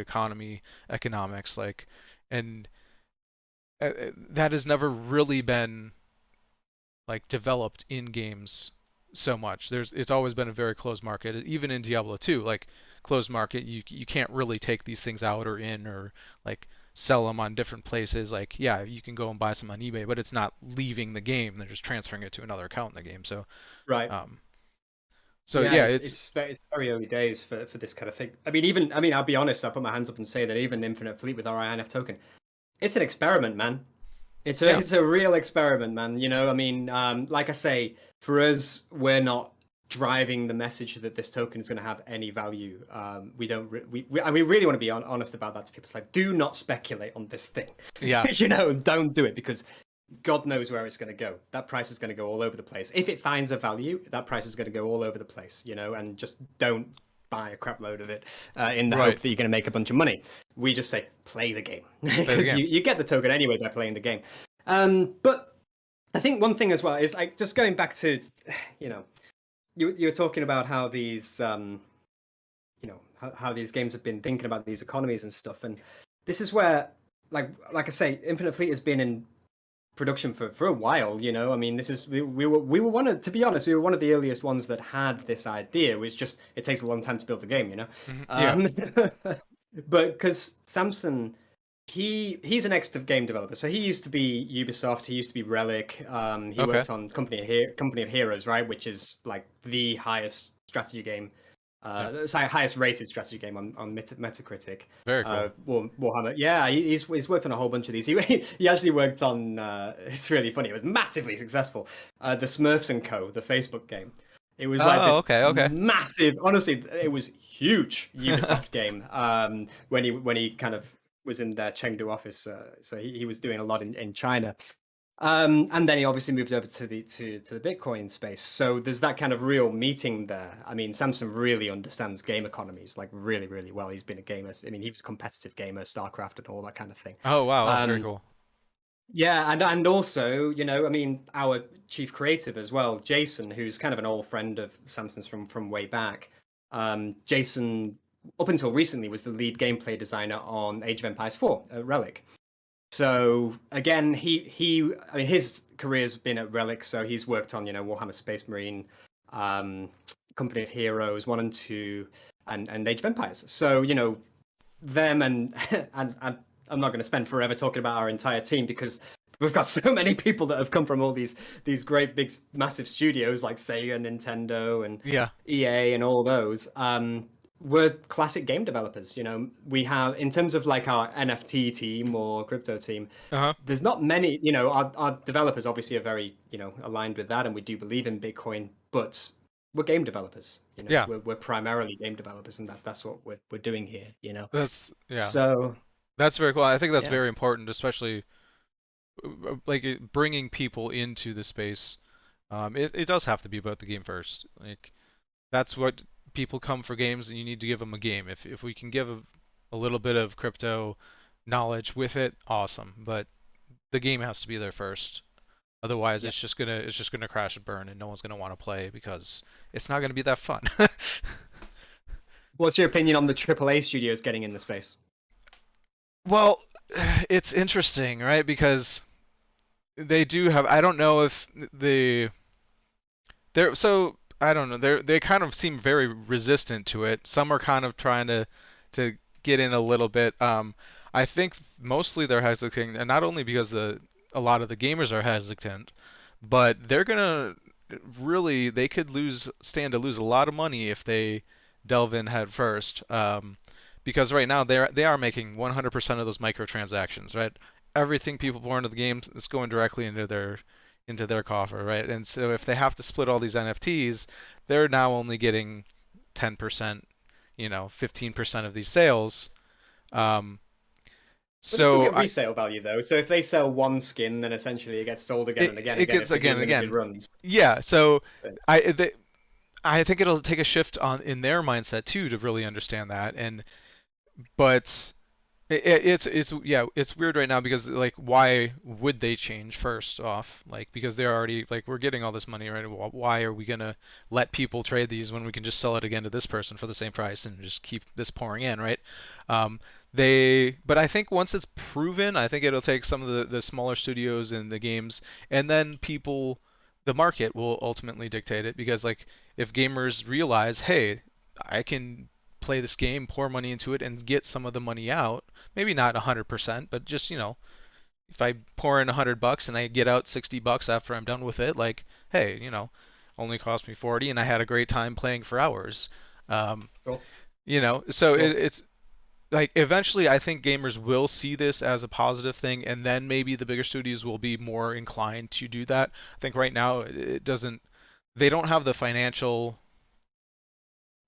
economics like and that has never really been like developed in games so much. It's always been a very closed market. Even in Diablo 2, like closed market, you can't really take these things out or in or like sell them on different places. Like yeah, you can go and buy some on eBay, but it's not leaving the game. They're just transferring it to another account in the game. right. Um, so Yeah, yeah, it's it's very early days for this kind of thing. I mean, I'll be honest. I'll put my hands up and say that even Infinite Fleet with our INF token, it's an experiment, man. yeah, It's a real experiment, man. I mean, like I say, for us, we're not driving the message that this token is going to have any value. We don't. We really want to be honest about that to people. It's like, do not speculate on this thing. yeah, Don't do it because God knows where it's going to go. That price is going to go all over the place. If it finds a value, that price is going to go all over the place. And just don't buy a crap load of it in the right. hope that you're going to make a bunch of money. We just say play the game Play the because game. you get the token anyway by playing the game. But I think one thing as well is like just going back to, you know, you were talking about how these, how these games have been thinking about these economies and stuff, and this is where, like I say, Infinite Fleet has been in production for a while. I mean, this is we were one of, to be honest, we were one of the earliest ones that had this idea. Which just it takes a long time to build a game. Yeah. Um, but because Samson, he's an ex-game developer, so he used to be Ubisoft. He used to be Relic. He Okay. worked on Company of Heroes, right, which is like the highest strategy game, Yeah. sorry, highest rated strategy game on Metacritic. Very cool. Warhammer. Yeah, he's worked on a whole bunch of these. He actually worked on. It's really funny. It was massively successful. The Smurfs and Co. The Facebook game. It was like Oh, this okay, okay. massive. Honestly, it was huge Ubisoft game. When he kind of was in their Chengdu office, so he was doing a lot in China. And then he obviously moved over to the Bitcoin space. So there's that kind of real meeting there. I mean, Samson really understands game economies, like really, really well. He's been a gamer. I mean, he was a competitive gamer, StarCraft and all that kind of thing. Oh wow, that's very Um, cool. yeah, and also, I mean, our chief creative as well, Jason, who's kind of an old friend of Samson's from way back. Jason, up until recently, was the lead gameplay designer on Age of Empires 4 at Relic. So again, I mean, his career's been at Relic, so he's worked on, Warhammer Space Marine, um, Company of Heroes 1 and 2, and Age of Empires. So them and and I'm not going to spend forever talking about our entire team because we've got so many people that have come from all these great big massive studios like Sega, Nintendo, and Yeah. EA, and all those. We're classic game developers. We have, in terms of like our NFT team or crypto team, Uh-huh. there's not many. Our developers obviously are very aligned with that, and we do believe in Bitcoin, but we're game developers. Yeah. We're primarily game developers, and that's what we're doing here. Yeah. So That's very cool. I think that's yeah, very important, especially like bringing people into the space. It does have to be about the game first. Like that's what people come for games, and you need to give them a game. If we can give a little bit of crypto knowledge with it, awesome. But the game has to be there first. Otherwise, yeah. it's just gonna crash and burn, and no one's gonna want to play because it's not gonna be that fun. What's your opinion on the AAA studios getting in the space? Well, it's interesting, right? Because they do have. I don't know if they're so. I don't know. They kind of seem very resistant to it. Some are kind of trying to get in a little bit. I think mostly they're hesitant, and not only because a lot of the gamers are hesitant, but they're gonna really they could stand to lose a lot of money if they delve in head first. Because right now they are making 100% of those microtransactions, right? Everything people pour into the games is going directly into their coffer, right? And so if they have to split all these NFTs, they're now only getting 10%, 15% of these sales. Um, But they still so get I, resale value though. So if they sell one skin, then essentially it gets sold again it, and again and it again gets if they do again and limited again. runs. Yeah, so But I they, I think it'll take a shift in their mindset too to really understand that. But it's yeah, it's weird right now because like why would they change first off? Like because they're already like we're getting all this money, right? Why are we gonna let people trade these when we can just sell it again to this person for the same price and just keep this pouring in, right? Um, but I think once it's proven, I think it'll take some of the smaller studios and the games, and then the market will ultimately dictate it because like if gamers realize, hey, I can play this game, pour money into it, and get some of the money out. Maybe not 100%, but just if I pour in $100 and I get out $60 after I'm done with it, like, hey, only cost me 40, and I had a great time playing for hours. Um, sure, so sure. it's like eventually I think gamers will see this as a positive thing, and then maybe the bigger studios will be more inclined to do that. I think right now it doesn't. They don't have the financial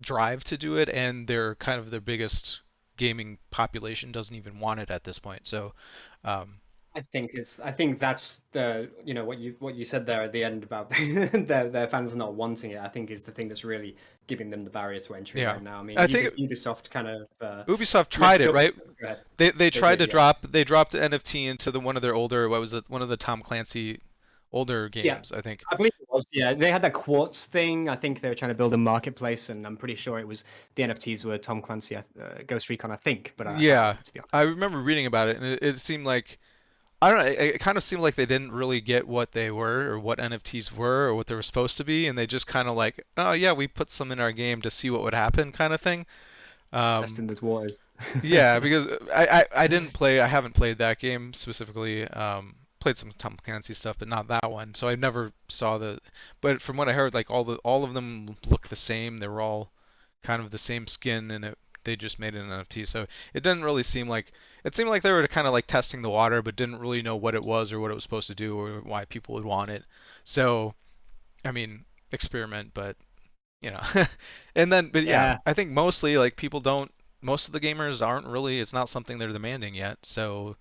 drive to do it, and they're kind of their biggest gaming population doesn't even want it at this point. So, um, I think that's what you said there at the end about their fans not wanting it. I think is the thing that's really giving them the barrier to entry yeah, right now. I mean, I think Ubisoft kind of Ubisoft tried messed it, up. right? Go ahead. They They tried did, to yeah. drop they dropped NFT into one of their older what was it one of the Tom Clancy older Yeah, games I think. I believe it was. Yeah, they had that quartz thing. I think they were trying to build a marketplace, and I'm pretty sure it was the NFTs were Tom Clancy, Ghost Recon, I think, but I can't Yeah, remember to be honest. I remember reading about it, and it seemed like I don't know. It kind of seemed like they didn't really get what they were or what NFTs were or what they were supposed to be, and they just kind of like, oh yeah, we put some in our game to see what would happen, kind of thing. Um, Testing the waters. yeah, because I didn't play. I haven't played that game specifically. Played some Tom Clancy stuff, but not that one. So I never saw the. But from what I heard, like all of them look the same. They were all kind of the same skin, and they just made an NFT. So it didn't really seem like it seemed like they were kind of like testing the water, but didn't really know what it was or what it was supposed to do or why people would want it. So I mean, experiment, but you know, but yeah, Yeah, I think mostly like people don't. Most of the gamers aren't really. It's not something they're demanding yet. So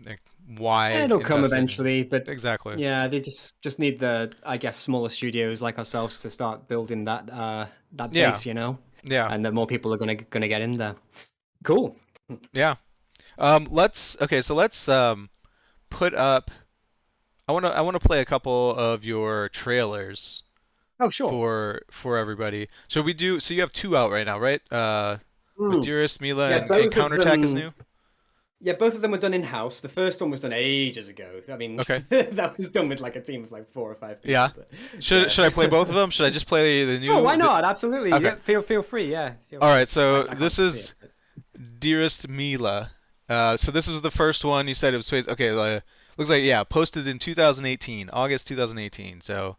like, why it'll come invest in eventually, but exactly? yeah, they just need the, I guess, smaller studios like ourselves to start building that Yeah, base, yeah, and that more people are gonna get in there. Cool. yeah. So let's put up. I wanna play a couple of your trailers Oh, sure. for everybody. So we do. So you have two out right now, right? With Mm. Dearest Mila Yeah, and both of Counterattack is them. new. Yeah, both of them were done in house. The first one was done ages ago. I mean, Okay. that was done with like a team of like 4 or 5 Yeah. people. But Should I play yeah. both of them? Should I just play the Sure, why new? not? Absolutely. Okay. Yeah, feel free. Yeah, feel All free. right. So I can't this see is it. But Dearest Mila. So this was the first one. You said it was space. Okay, looks like yeah, posted in 2018, August 2018. So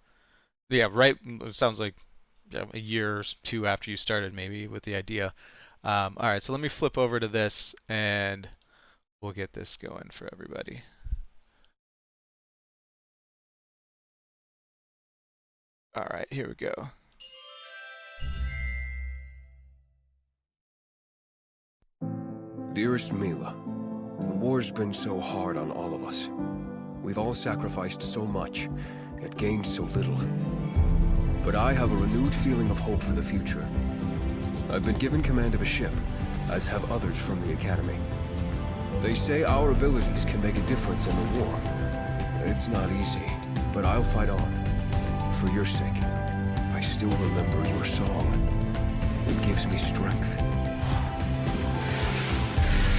yeah, right. It sounds like yeah, a year or two after you started, maybe with the idea. All right, so let me flip over to this, and we'll get this going for everybody. All right, here we go. Dearest Mila, the war's been so hard on all of us. We've all sacrificed so much, yet gained so little. But I have a renewed feeling of hope for the future. I've been given command of a ship, as have others from the Academy. They say our abilities can make a difference in the war. It's not easy, but I'll fight on. For your sake, I still remember your song. It gives me strength.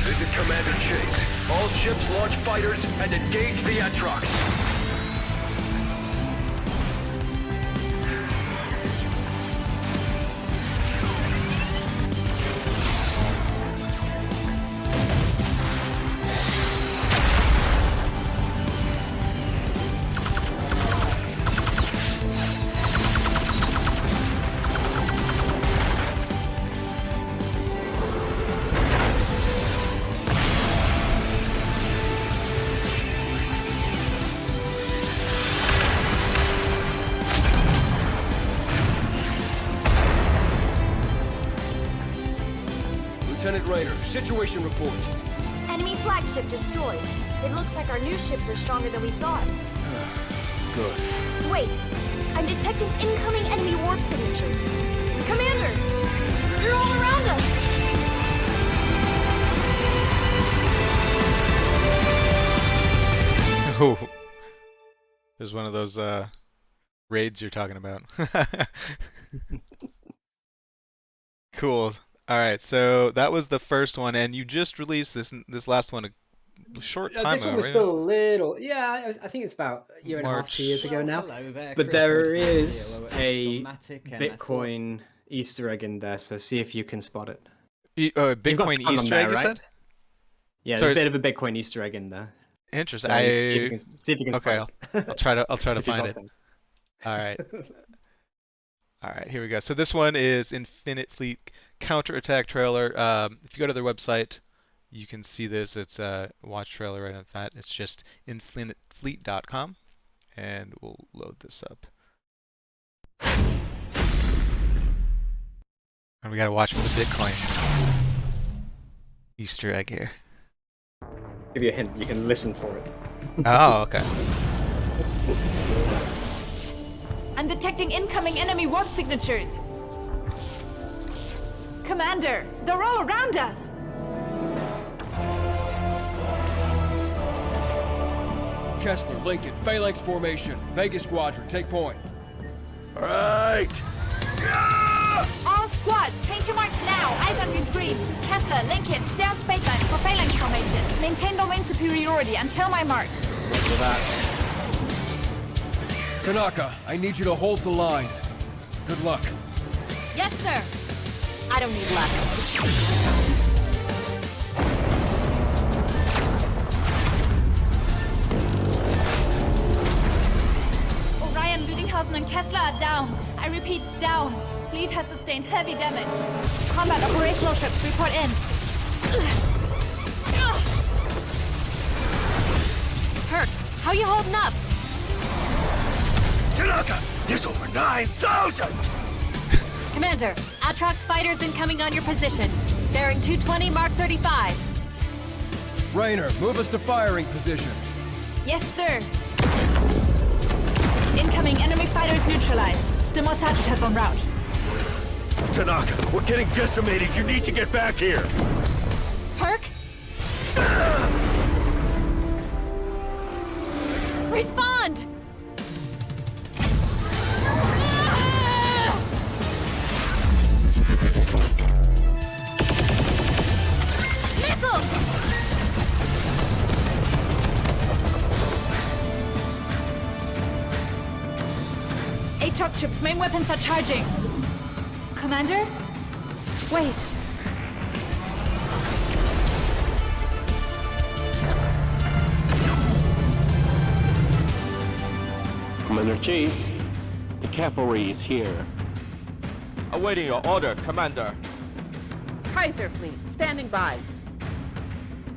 This is Commander Chase. All ships launch fighters and engage the Atrox. Lieutenant Raynor, situation report. Enemy flagship destroyed. It looks like our new ships are stronger than we thought. Good. Wait, I'm detecting incoming enemy warp signatures. Commander, they're all around us. Oh, there's one of those raids you're talking about. Cool. All right, so that was the first one, and you just released this last one a short time This ago, one was right? still a little, yeah. I think it's about a year and a half, March. 2 years ago now. Hello there, But Chris there Wood is here, a Pixelmatic, and I thought- Bitcoin Easter egg in there, so see if you can spot it. You've got Bitcoin sun on Easter there, egg, you right? said? Yeah, Sorry, there's a bit of a Bitcoin Easter egg in there. Interesting. So see if you can Okay, spot it. I'll try to If you've find got it. some. All right. All right, here we go. So this one is Infinite Fleet counterattack trailer. If you go to their website, you can see this. It's a watch trailer right on that. It's just infinitefleet.com, and we'll load this up. And we gotta watch for the Bitcoin Easter egg here. Give you a hint. You can listen for it. Oh, okay. I'm detecting incoming enemy warp signatures. Commander, they're all around us. Kessler, Lincoln, phalanx formation. Vegas Squadron, take point. Right. All squads, paint your marks now. Eyes on your screens. Kessler, Lincoln, stay on spacelines for phalanx formation. Maintain domain superiority until my mark. Roger that. Tanaka, I need you to hold the line. Good luck. Yes, sir. I don't need luck. Orion, Lüdinghausen, and Kessler are down. I repeat, down. Fleet has sustained heavy damage. Combat operational ships report in. Herc, how you holding up? Tanaka, there's over 9,000! Commander, Atrox fighters incoming on your position. Bearing 220, Mark 35. Raynor, move us to firing position. Yes, sir. Incoming enemy fighters neutralized. Still more Sagittars en route. Tanaka, we're getting decimated. You need to get back here. Herc? Respond! Missiles! Aatrox ships' main weapons are charging. Commander? Wait. Commander Chase, the cavalry is here. Awaiting your order, Commander. Kaiser fleet, standing by.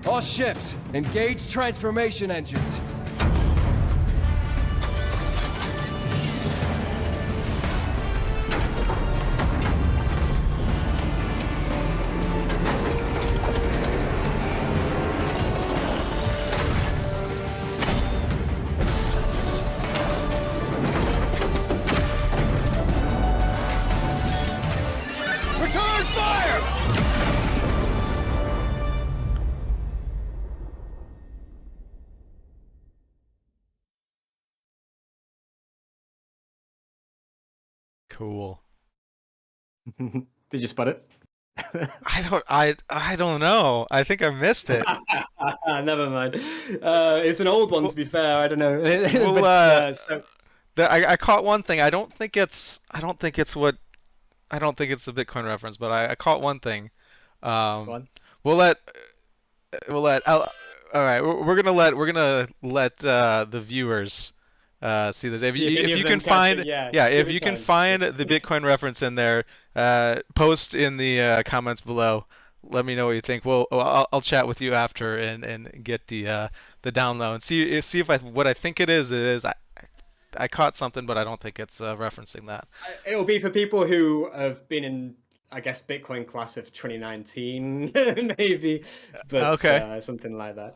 All ships, engage transformation engines. Return fire! Cool. Did you spot it? I don't know. I think I missed it. Never mind. It's an old one, to be fair. I don't know. Well, So I caught one thing. I don't think it's the Bitcoin reference, but I caught one thing. go on. We'll let all right. We're gonna let the viewers see this. If See if any you of can them catch find it, yeah, if give it you can time. find the Bitcoin reference in there, post in the comments below. Let me know what you think. I'll chat with you after and get the download and see if what I think it is. It is. I caught something, but I don't think it's referencing that. It'll be for people who have been in, I guess, Bitcoin class of 2019, maybe, but Okay. something like that.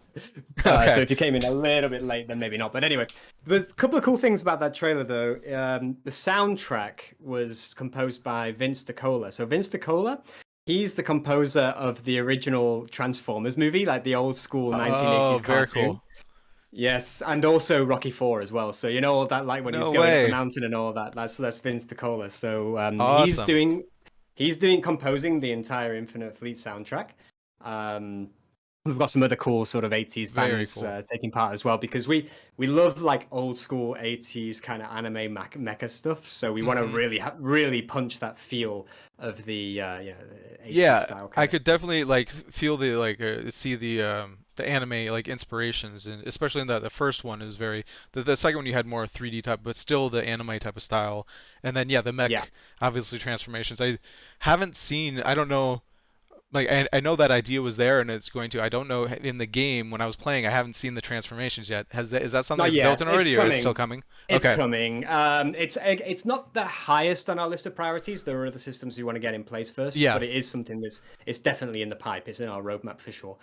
Okay. So if you came in a little bit late, then maybe not. But anyway, a couple of cool things about that trailer, though. The soundtrack was composed by Vince DiCola. So Vince DiCola, he's the composer of the original Transformers movie, like the old school 1980s very cartoon. cool. Yes, and also Rocky 4 as well. So you know all that, like when No he's going up way. the mountain and all that. That's Vince DiCola. So Awesome. he's doing composing the entire Infinite Fleet soundtrack. We've got some other cool sort of 80s Very bands cool. taking part as well, because we love like old school 80s kind of anime mecha stuff. So we want to really punch that feel of the 80s style. I Kind could definitely like feel see the anime like inspirations, and especially in the first one is very the second one you had more 3D type, but still the anime type of style, and then the mech obviously transformations. I haven't seen. I don't know. Like I know that idea was there and it's going to. I don't know in the game when I was playing. I haven't seen the transformations yet. Is that something Not that's yet. built in already, It's or is it coming. still coming? It's Okay. coming. It's not the highest on our list of priorities. There are other systems we want to get in place first. Yeah. But it is something it's definitely in the pipe. It's in our roadmap for sure.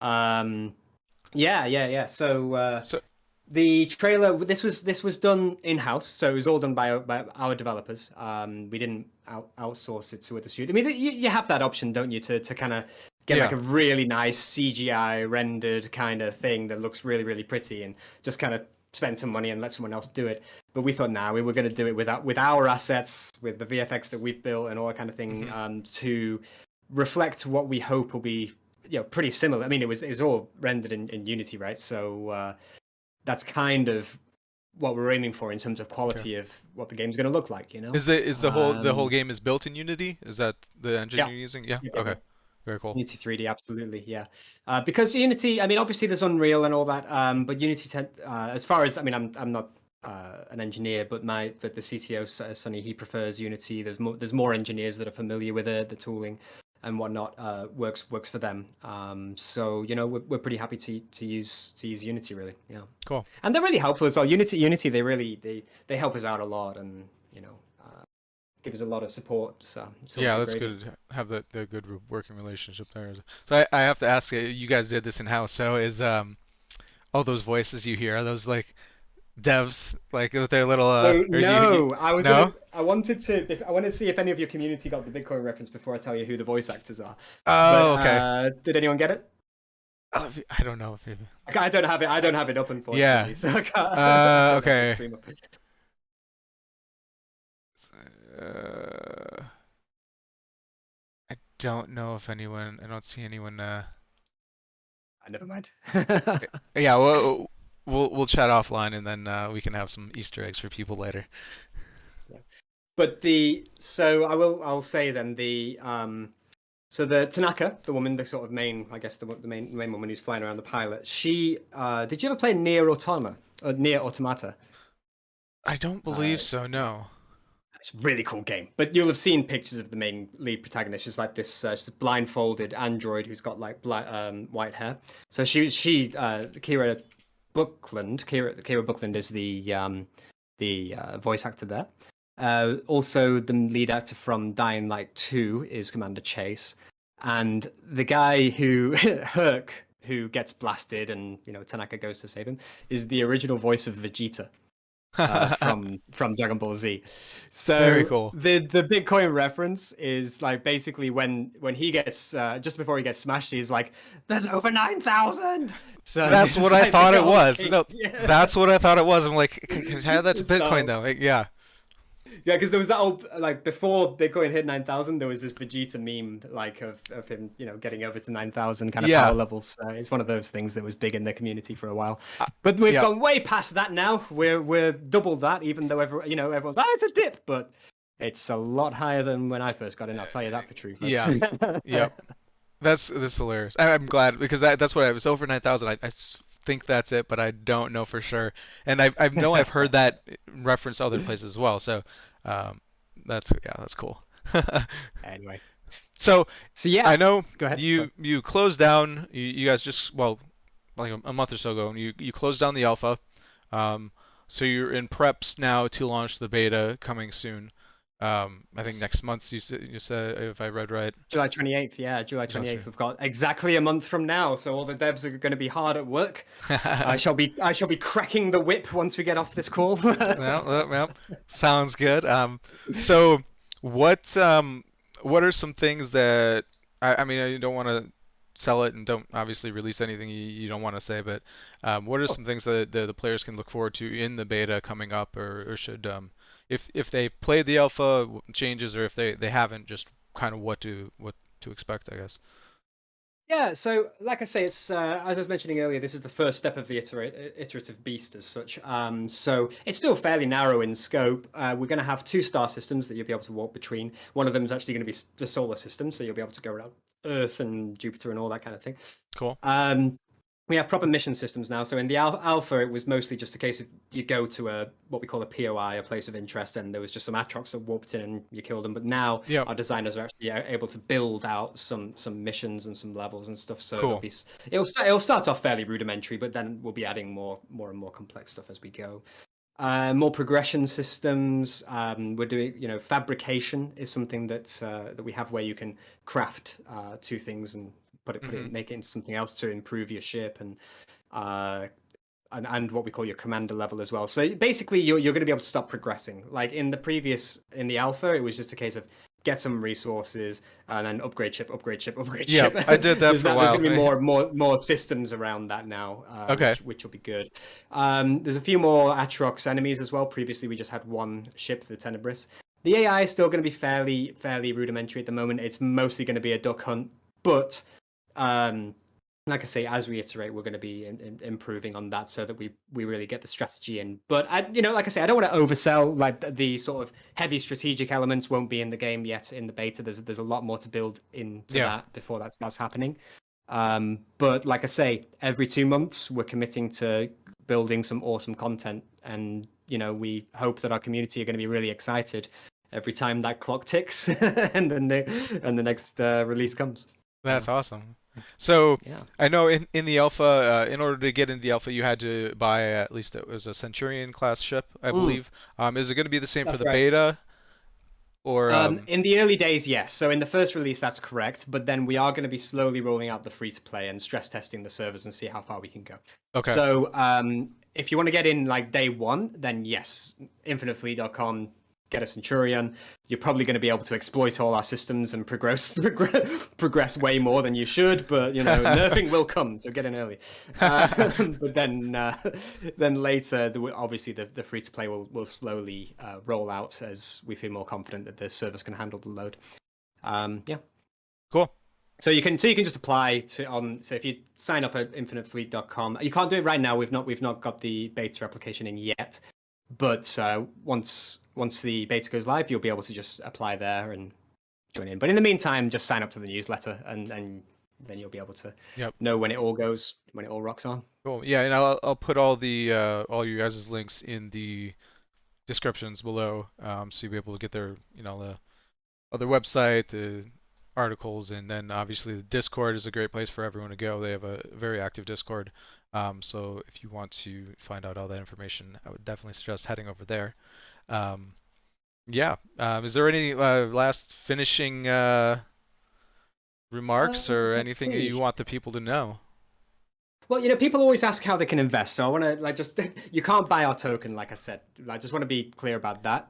Yeah. So the trailer, this was done in house, so it was all done by our developers. We didn't outsource it to other studios. I mean, you have that option, don't you, to kind of get like a really nice CGI rendered kind of thing that looks really, really pretty, and just kind of spend some money and let someone else do it. But we thought, we were going to do it with our assets, with the VFX that we've built and all that kind of thing, to reflect what we hope will be, pretty similar. I mean, it was all rendered in Unity, right? So that's kind of what we're aiming for in terms of quality of what the game's going to look like. Is the whole game is built in Unity? Is that the engine you're using? Yeah. Okay. Very cool. Unity 3D, absolutely, yeah. Because Unity, I mean, obviously there's Unreal and all that, but Unity, as far as, I mean, I'm not an engineer, but the CTO Sonny, he prefers Unity. There's more engineers that are familiar with the tooling and whatnot. Works for them. So we're pretty happy to use Unity, really. Yeah. Cool. And they're really helpful as well. Unity, they help us out a lot, and give us a lot of support. So yeah, that's good to have the good working relationship there. So I have to ask you guys did this in house. So is all those voices you hear, are those like devs, like with their little no, I was no? I wanted to see if any of your community got the Bitcoin reference before I tell you who the voice actors are. Oh, but, okay. Did anyone get it? I don't know if maybe. I don't have it up, unfortunately. Yeah. So I can't. Okay. Stream up. I don't know if anyone. I don't see anyone. Never mind. Yeah, we'll chat offline, and then we can have some Easter eggs for people later. Yeah. But I'll say then so the Tanaka, the woman, the sort of main, I guess the main woman who's flying around the pilot. She did you ever play Nier Automata? I don't believe so. No. It's a really cool game, but you'll have seen pictures of the main lead protagonist. She's like this she's a blindfolded android who's got like white hair. So Kira Buckland. Kira Buckland is the voice actor there. Also, the lead actor from Dying Light 2 is Commander Chase, and the guy who Herc, who gets blasted, and Tanaka goes to save him, is the original voice of Vegeta. From Dragon Ball Z. So Very cool. The Bitcoin reference is like basically when he gets just before he gets smashed, he's like, "There's over 9,000." So that's what I thought it was. No, yeah. that's what I thought it was. I'm like, can I tie that to Bitcoin though? Like, yeah. Yeah, because there was that old, like, before Bitcoin hit 9,000, there was this Vegeta meme, like, of him, getting over to 9,000 kind of power levels. It's one of those things that was big in the community for a while. But we've gone way past that now. We're double that, even though everyone's, it's a dip, but it's a lot higher than when I first got in. I'll tell you that for true, folks. Yeah. Yep. That's hilarious. I'm glad, because that's what I was over 9,000. I think that's it, but I don't know for sure. And I know I've heard that referenced other places as well. So that's cool. Anyway. So yeah, I know go ahead. you closed down. You guys just like a month or so ago, and you closed down the alpha. So you're in preps now to launch the beta coming soon. I think next month you said, if I read right. July 28th, yeah, July 28th. We've got exactly a month from now, so all the devs are going to be hard at work. I shall be cracking the whip once we get off this call. well, sounds good. So what are some things that I mean, you don't want to sell it and don't obviously release anything you don't want to say, but what are some things that the players can look forward to in the beta coming up, or should if they played the alpha changes, or if they haven't, just kind of what to expect, I guess. Yeah, so like I say, it's as I was mentioning earlier, this is the first step of the iterative beast as such. So it's still fairly narrow in scope. We're going to have 2 star systems that you'll be able to walk between. One of them is actually going to be the solar system, so you'll be able to go around Earth and Jupiter and all that kind of thing. Cool. We have proper mission systems now. So in the alpha, it was mostly just a case of you go to what we call a POI, a place of interest, and there was just some Atrox that warped in and you killed them. But now our designers are actually able to build out some missions and some levels and stuff. So cool. it'll start off fairly rudimentary, but then we'll be adding more and more complex stuff as we go. More progression systems. We're doing, fabrication is something that we have where you can craft 2 things and make it into something else to improve your ship and what we call your commander level as well. So basically, you're going to be able to start progressing. Like in the alpha, it was just a case of get some resources and then upgrade ship. Yeah, I did that for a while. There's going to be more systems around that now, which will be good. There's a few more Atrox enemies as well. Previously, we just had 1 ship, the Tenebris. The AI is still going to be fairly rudimentary at the moment. It's mostly going to be a duck hunt, but like I say, as we iterate, we're going to be improving on that so that we really get the strategy in. But like I say, I don't want to oversell. Like the sort of heavy strategic elements won't be in the game yet in the beta. There's a lot more to build into that before that starts happening. But like I say, every 2 months we're committing to building some awesome content, and we hope that our community are going to be really excited every time that clock ticks and the next release comes. That's awesome. So I know in the alpha, in order to get into the alpha, you had to buy at least it was a Centurion class ship, I believe. Is it going to be the same for the beta? Or in the early days, yes. So in the first release, that's correct. But then we are going to be slowly rolling out the free to play and stress testing the servers and see how far we can go. Okay. So if you want to get in like day 1, then yes, infinitefleet.com. Get a Centurion. You're probably going to be able to exploit all our systems and progress way more than you should, but nerfing will come, so get in early. But then later, obviously the free to play will slowly roll out as we feel more confident that the servers can handle the load. Cool. So you can just apply to so if you sign up at infinitefleet.com, you can't do it right now. We've not got the beta application in yet. But once the beta goes live, you'll be able to just apply there and join in. But in the meantime, just sign up to the newsletter, and then you'll be able to know when it all rocks on. Cool. Yeah, and I'll put all the all you guys' links in the descriptions below, so you'll be able to get their, their website, the articles, and then obviously the Discord is a great place for everyone to go. They have a very active Discord. So if you want to find out all that information, I would definitely suggest heading over there. Yeah. Is there any last finishing remarks or Let's anything see. you want the people to know? Well, people always ask how they can invest, so I want to just you can't buy our token, like I said. I just want to be clear about that.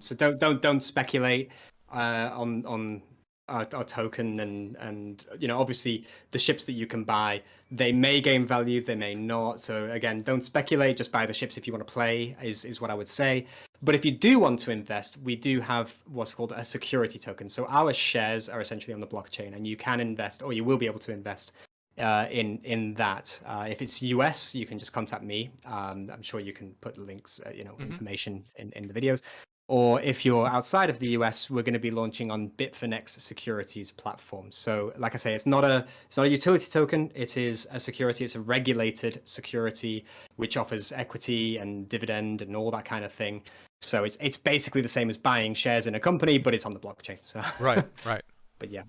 So don't speculate on our token, and obviously the ships that you can buy, they may gain value, they may not. So again, don't speculate. Just buy the ships if you want to play. Is what I would say. But if you do want to invest, we do have what's called a security token. So our shares are essentially on the blockchain, and you can invest, or you will be able to invest in that. If it's US, you can just contact me. I'm sure you can put links, information in the videos. Or if you're outside of the US, we're going to be launching on Bitfinex Securities platform. So, like I say, it's not a utility token. It is a security. It's a regulated security which offers equity and dividend and all that kind of thing. So it's basically the same as buying shares in a company, but it's on the blockchain. So Right. But yeah.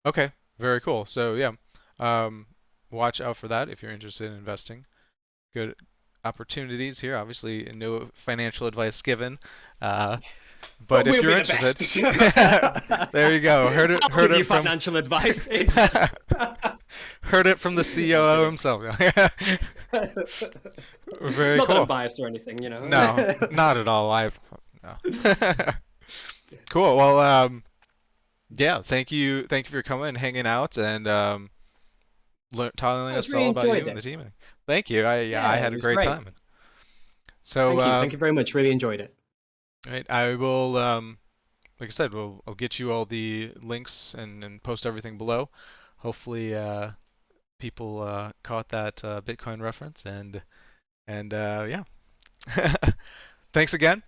Okay. Very cool. So yeah. Watch out for that if you're interested in investing. Good opportunities here. Obviously, no financial advice given. But if you're interested, there you go. Heard it from financial advice. Heard it from the COO himself. Very not cool. that I'm biased or anything, No, not at all. No. Cool. Well, yeah. Thank you for coming and hanging out and telling us all about you and the team. Thank you. I had a great time. So thank you very much. Really enjoyed it. Right, I will, like I said, I'll get you all the links and post everything below. Hopefully, people caught that Bitcoin reference and yeah. Thanks again.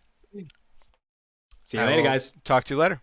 See you later, guys. Talk to you later.